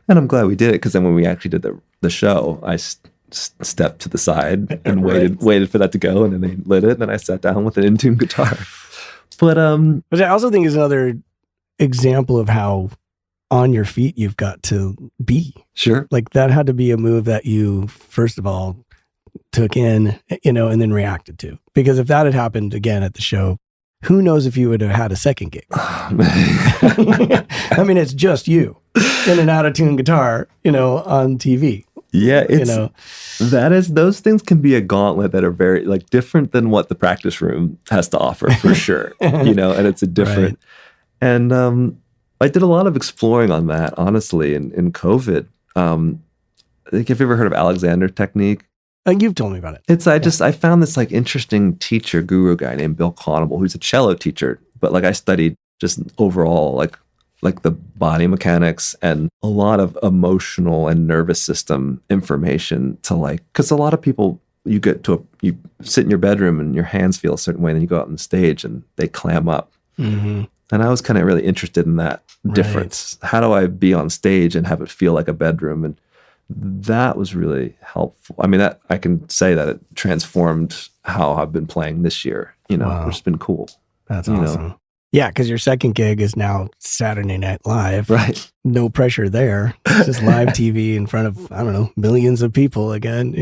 I'm glad we did it, because then when we actually did the show, I stepped to the side and waited for that to go, and then they lit it, and then I sat down with an in-tune guitar. But which I also think is another example of how on your feet you've got to be. Sure. Like that had to be a move that you, first of all, took in, and then reacted to. Because if that had happened again at the show, who knows if you would have had a second gig. I mean, it's just you in an out-of-tune guitar, on TV. Yeah, those things can be a gauntlet that are very different than what the practice room has to offer, for sure. And it's a different. Right. And I did a lot of exploring on that, honestly, in COVID. I think, have you ever heard of Alexander technique? You've told me about it. I found this interesting teacher guru guy named Bill Conable, who's a cello teacher, but I studied just overall like the body mechanics and a lot of emotional and nervous system information because a lot of people, you sit in your bedroom and your hands feel a certain way, and then you go out on the stage and they clam up. Mm-hmm. And I was kind of really interested in that difference. Right. How do I be on stage and have it feel like a bedroom? And that was really helpful. I mean, that I can say that it transformed how I've been playing this year, Wow. which has been cool. That's awesome. Yeah, because your second gig is now Saturday Night Live. Right. No pressure there. It's just live TV in front of, I don't know, millions of people again.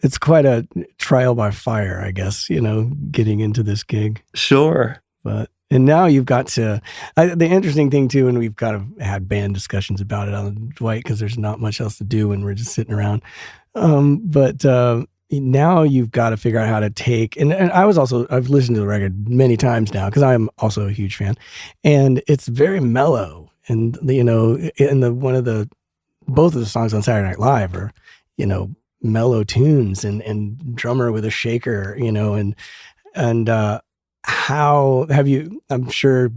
It's quite a trial by fire, I guess, getting into this gig. Sure. And now you've got to, the interesting thing too, and we've kind of had band discussions about it on Dwight, because there's not much else to do when we're just sitting around. But now you've got to figure out how to take, and I've listened to the record many times now, because I'm also a huge fan, and it's very mellow. And, both of the songs on Saturday Night Live are, mellow tunes and drummer with a shaker, and how have you, I'm sure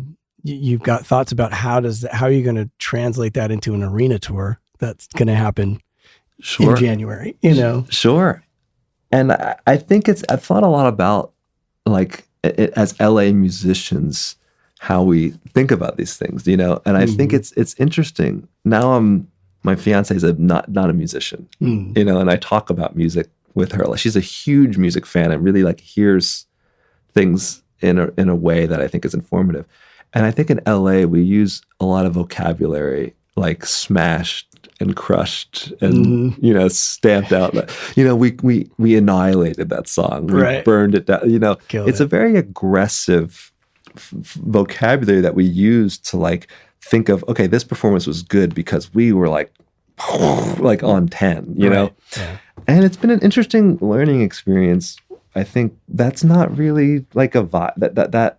you've got thoughts about how are you going to translate that into an arena tour that's going to happen in January, Sure. And I think I've thought a lot about as LA musicians, how we think about these things, and I think it's interesting. Now my fiance is not a musician, and I talk about music with her. She's a huge music fan and really hears things in a way that I think is informative. And I think in LA, we use a lot of vocabulary like smashed and crushed and, stamped out. We annihilated that song. We burned it down. It's a very aggressive vocabulary that we use to think of, okay, this performance was good because we were on 10, Yeah. And it's been an interesting learning experience. I think that's not really a vibe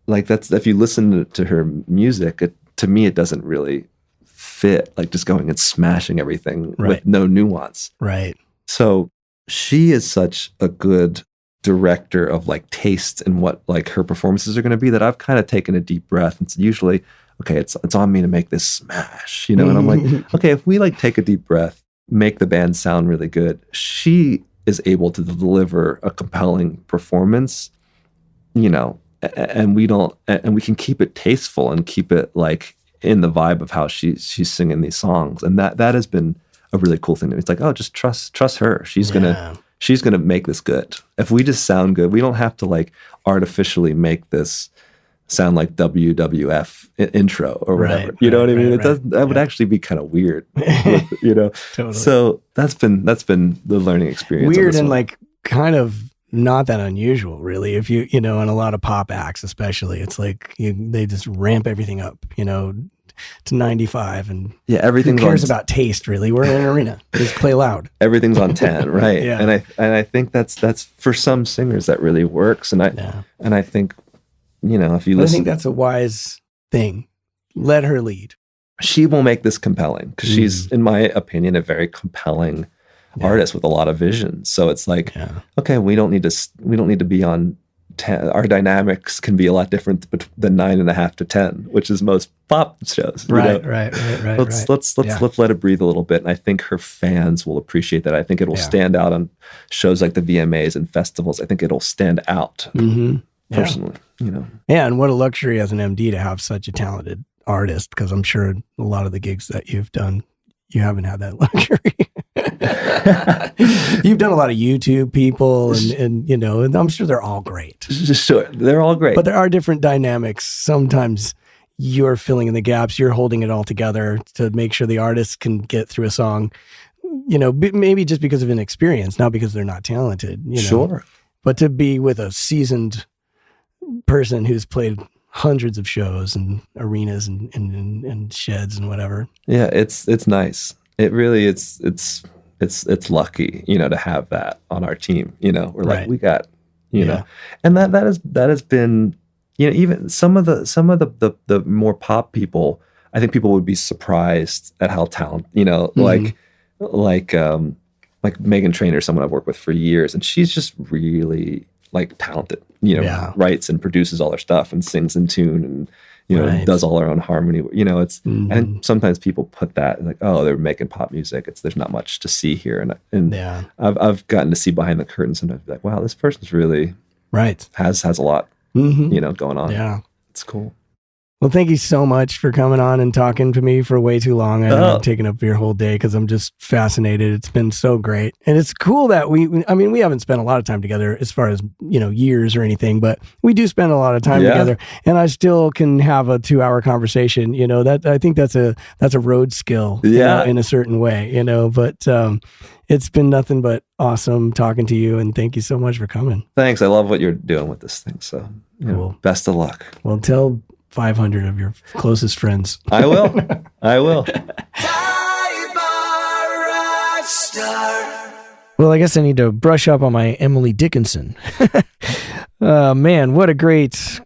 that's, if you listen to her music, to me, it doesn't really fit, just going and smashing everything with no nuance. Right. So she is such a good director of taste and what her performances are going to be, that I've kind of taken a deep breath. And usually, okay, it's on me to make this smash, and I'm okay, if we take a deep breath, make the band sound really good, she is able to deliver a compelling performance, and we can keep it tasteful and keep it in the vibe of how she's singing these songs. And that has been a really cool thing to me. It's just trust her. She's gonna make this good. If we just sound good, we don't have to artificially make this sound like WWF intro or whatever. You know what I mean? That would actually be kind of weird, Totally. So that's been the learning experience. Weird and kind of not that unusual, really. If you in a lot of pop acts, especially, it's they just ramp everything up, to 95, and everything. Who cares about taste, really? We're in an arena. Just play loud. Everything's on 10, right? Yeah. And I think that's for some singers that really works. And I think. If you listen, I think that's a wise thing. Let her lead. She will make this compelling because she's, in my opinion, a very compelling artist with a lot of vision. So it's okay, we don't need to be on our dynamics can be a lot different than 9.5 to 10, which is most pop shows. Right. Let's let it breathe a little bit. And I think her fans will appreciate that. I think it'll stand out on shows like the VMAs and festivals. I think it'll stand out personally, Yeah, and what a luxury as an MD to have such a talented artist, because I'm sure a lot of the gigs that you've done, you haven't had that luxury. You've done a lot of YouTube people and and I'm sure they're all great. Sure, they're all great. But there are different dynamics. Sometimes you're filling in the gaps, you're holding it all together to make sure the artist can get through a song, maybe just because of inexperience, not because they're not talented. Sure. But to be with a seasoned person who's played hundreds of shows and arenas and sheds and whatever. Yeah, it's nice. It really it's lucky, to have that on our team. We're like, we got, and that has been, even some of the more pop people, I think people would be surprised at how talented, like Meghan Trainor, someone I've worked with for years, and she's just really talented, writes and produces all her stuff and sings in tune and, does all her own harmony. And sometimes people put that like, oh, they're making pop music. There's not much to see here. And I've gotten to see behind the curtain sometimes, be like, wow, this person's really has a lot, going on. Yeah. It's cool. Well, thank you so much for coming on and talking to me for way too long. I know I'm taking up your whole day because I'm just fascinated. It's been so great. And it's cool that we haven't spent a lot of time together as far as, years or anything, but we do spend a lot of time together, and I still can have a 2-hour conversation, that I think that's a road skill in a certain way, but it's been nothing but awesome talking to you, and thank you so much for coming. Thanks. I love what you're doing with this thing. So cool. Best of luck. Well, tell 500 of your closest friends. I will. Well, I guess I need to brush up on my Emily Dickinson. Man, what a great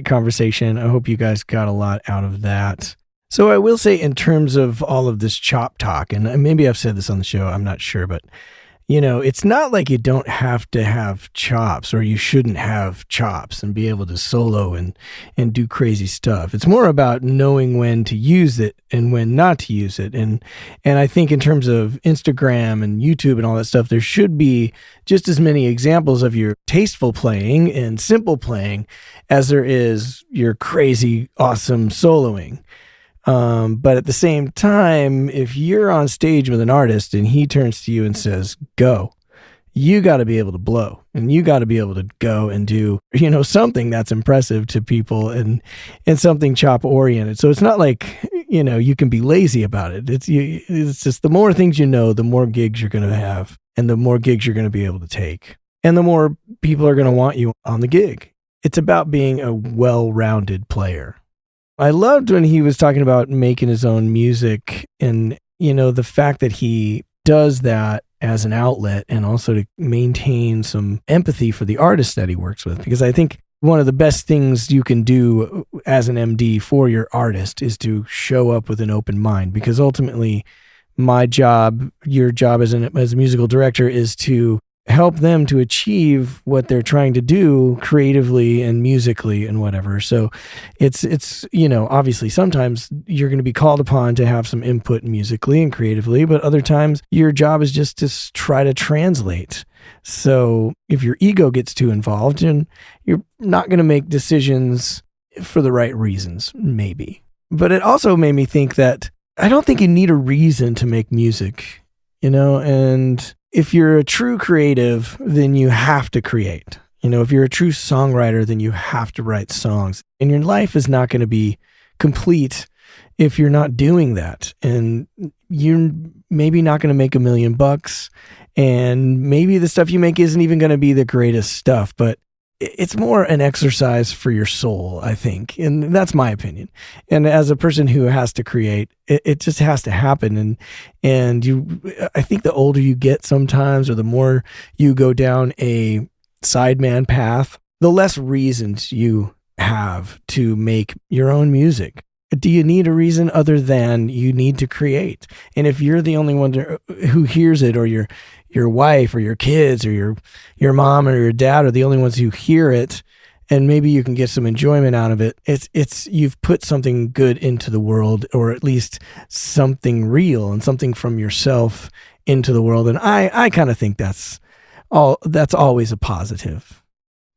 conversation. I hope you guys got a lot out of that. So I will say, in terms of all of this chop talk, and maybe I've said this on the show, I'm not sure, but it's not like you don't have to have chops, or you shouldn't have chops and be able to solo and do crazy stuff. It's more about knowing when to use it and when not to use it. And I think in terms of Instagram and YouTube and all that stuff, there should be just as many examples of your tasteful playing and simple playing as there is your crazy, awesome soloing. But at the same time, if you're on stage with an artist and he turns to you and says, go, you got to be able to blow, and you got to be able to go and do, something that's impressive to people and something chop oriented. So it's not like, you can be lazy about it. It's just the more things the more gigs you're going to have, and the more gigs you're going to be able to take, and the more people are going to want you on the gig. It's about being a well-rounded player. I loved when he was talking about making his own music, and, the fact that he does that as an outlet, and also to maintain some empathy for the artists that he works with. Because I think one of the best things you can do as an MD for your artist is to show up with an open mind, because ultimately my job, your job as a musical director, is to help them to achieve what they're trying to do creatively and musically and whatever. So it's obviously sometimes you're going to be called upon to have some input musically and creatively, but other times your job is just to try to translate. So if your ego gets too involved, and you're not going to make decisions for the right reasons, maybe. But it also made me think that I don't think you need a reason to make music, and if you're a true creative, then you have to create. If you're a true songwriter, then you have to write songs. And your life is not going to be complete if you're not doing that. And you're maybe not going to make $1 million, and maybe the stuff you make isn't even going to be the greatest stuff, but it's more an exercise for your soul, I think. And that's my opinion. And as a person who has to create, it just has to happen. And I think the older you get sometimes, or the more you go down a sideman path, the less reasons you have to make your own music. Do you need a reason other than you need to create? And if you're the only one who hears it, or your wife or your kids or your mom or your dad are the only ones who hear it, and maybe you can get some enjoyment out of it. It's you've put something good into the world, or at least something real and something from yourself into the world. And I kind of think that's always a positive.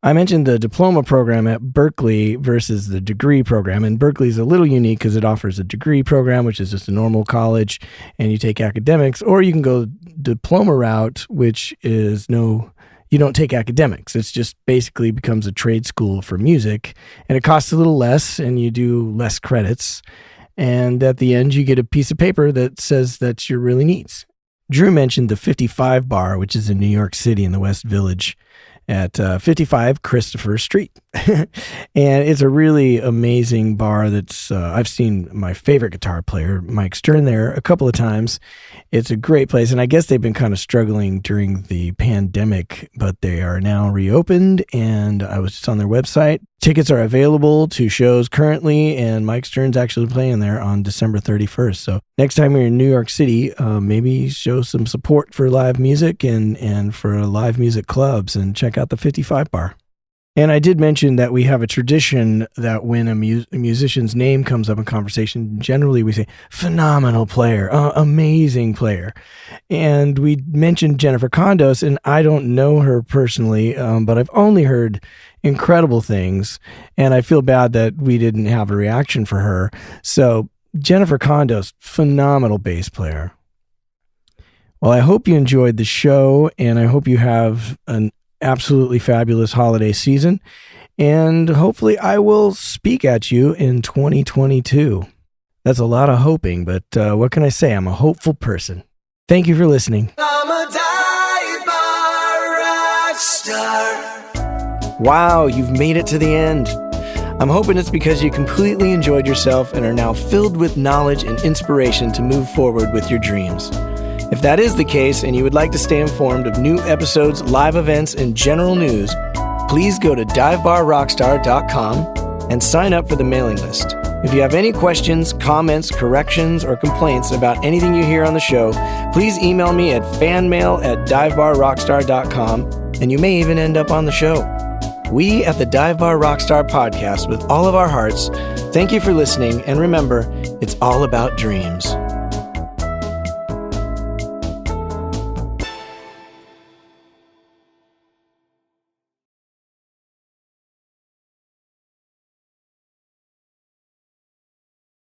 I mentioned the diploma program at Berkeley versus the degree program, and Berkeley is a little unique because it offers a degree program, which is just a normal college, and you take academics, or you can go diploma route, which is you don't take academics. It's just basically becomes a trade school for music, and it costs a little less, and you do less credits, and at the end you get a piece of paper that says that you're really neat. Drew mentioned the 55 bar, which is in New York City in the West Village, at 55 Christopher Street. And it's a really amazing bar that's, I've seen my favorite guitar player, Mike Stern, there a couple of times. It's a great place, and I guess they've been kind of struggling during the pandemic, but they are now reopened, and I was just on their website. Tickets are available to shows currently, and Mike Stern's actually playing there on December 31st. So next time you're in New York City, maybe show some support for live music and for live music clubs, and check out the 55 bar. And I did mention that we have a tradition that when a musician's name comes up in conversation, generally we say, phenomenal player, amazing player. And we mentioned Jennifer Condos, and I don't know her personally, but I've only heard incredible things, and I feel bad that we didn't have a reaction for her. So Jennifer Condos, phenomenal bass player. Well, I hope you enjoyed the show, and I hope you have an absolutely fabulous holiday season, and hopefully I will speak at you in 2022. That's a lot of hoping, but what can I say? I'm a hopeful person. Thank you for listening. I'm a dive bar rock star. Wow, you've made it to the end. I'm hoping it's because you completely enjoyed yourself and are now filled with knowledge and inspiration to move forward with your dreams. If that is the case and you would like to stay informed of new episodes, live events, and general news, please go to divebarrockstar.com and sign up for the mailing list. If you have any questions, comments, corrections, or complaints about anything you hear on the show, please email me at fanmail@divebarrockstar.com, and you may even end up on the show. We at the Dive Bar Rockstar podcast, with all of our hearts, thank you for listening, and remember, it's all about dreams.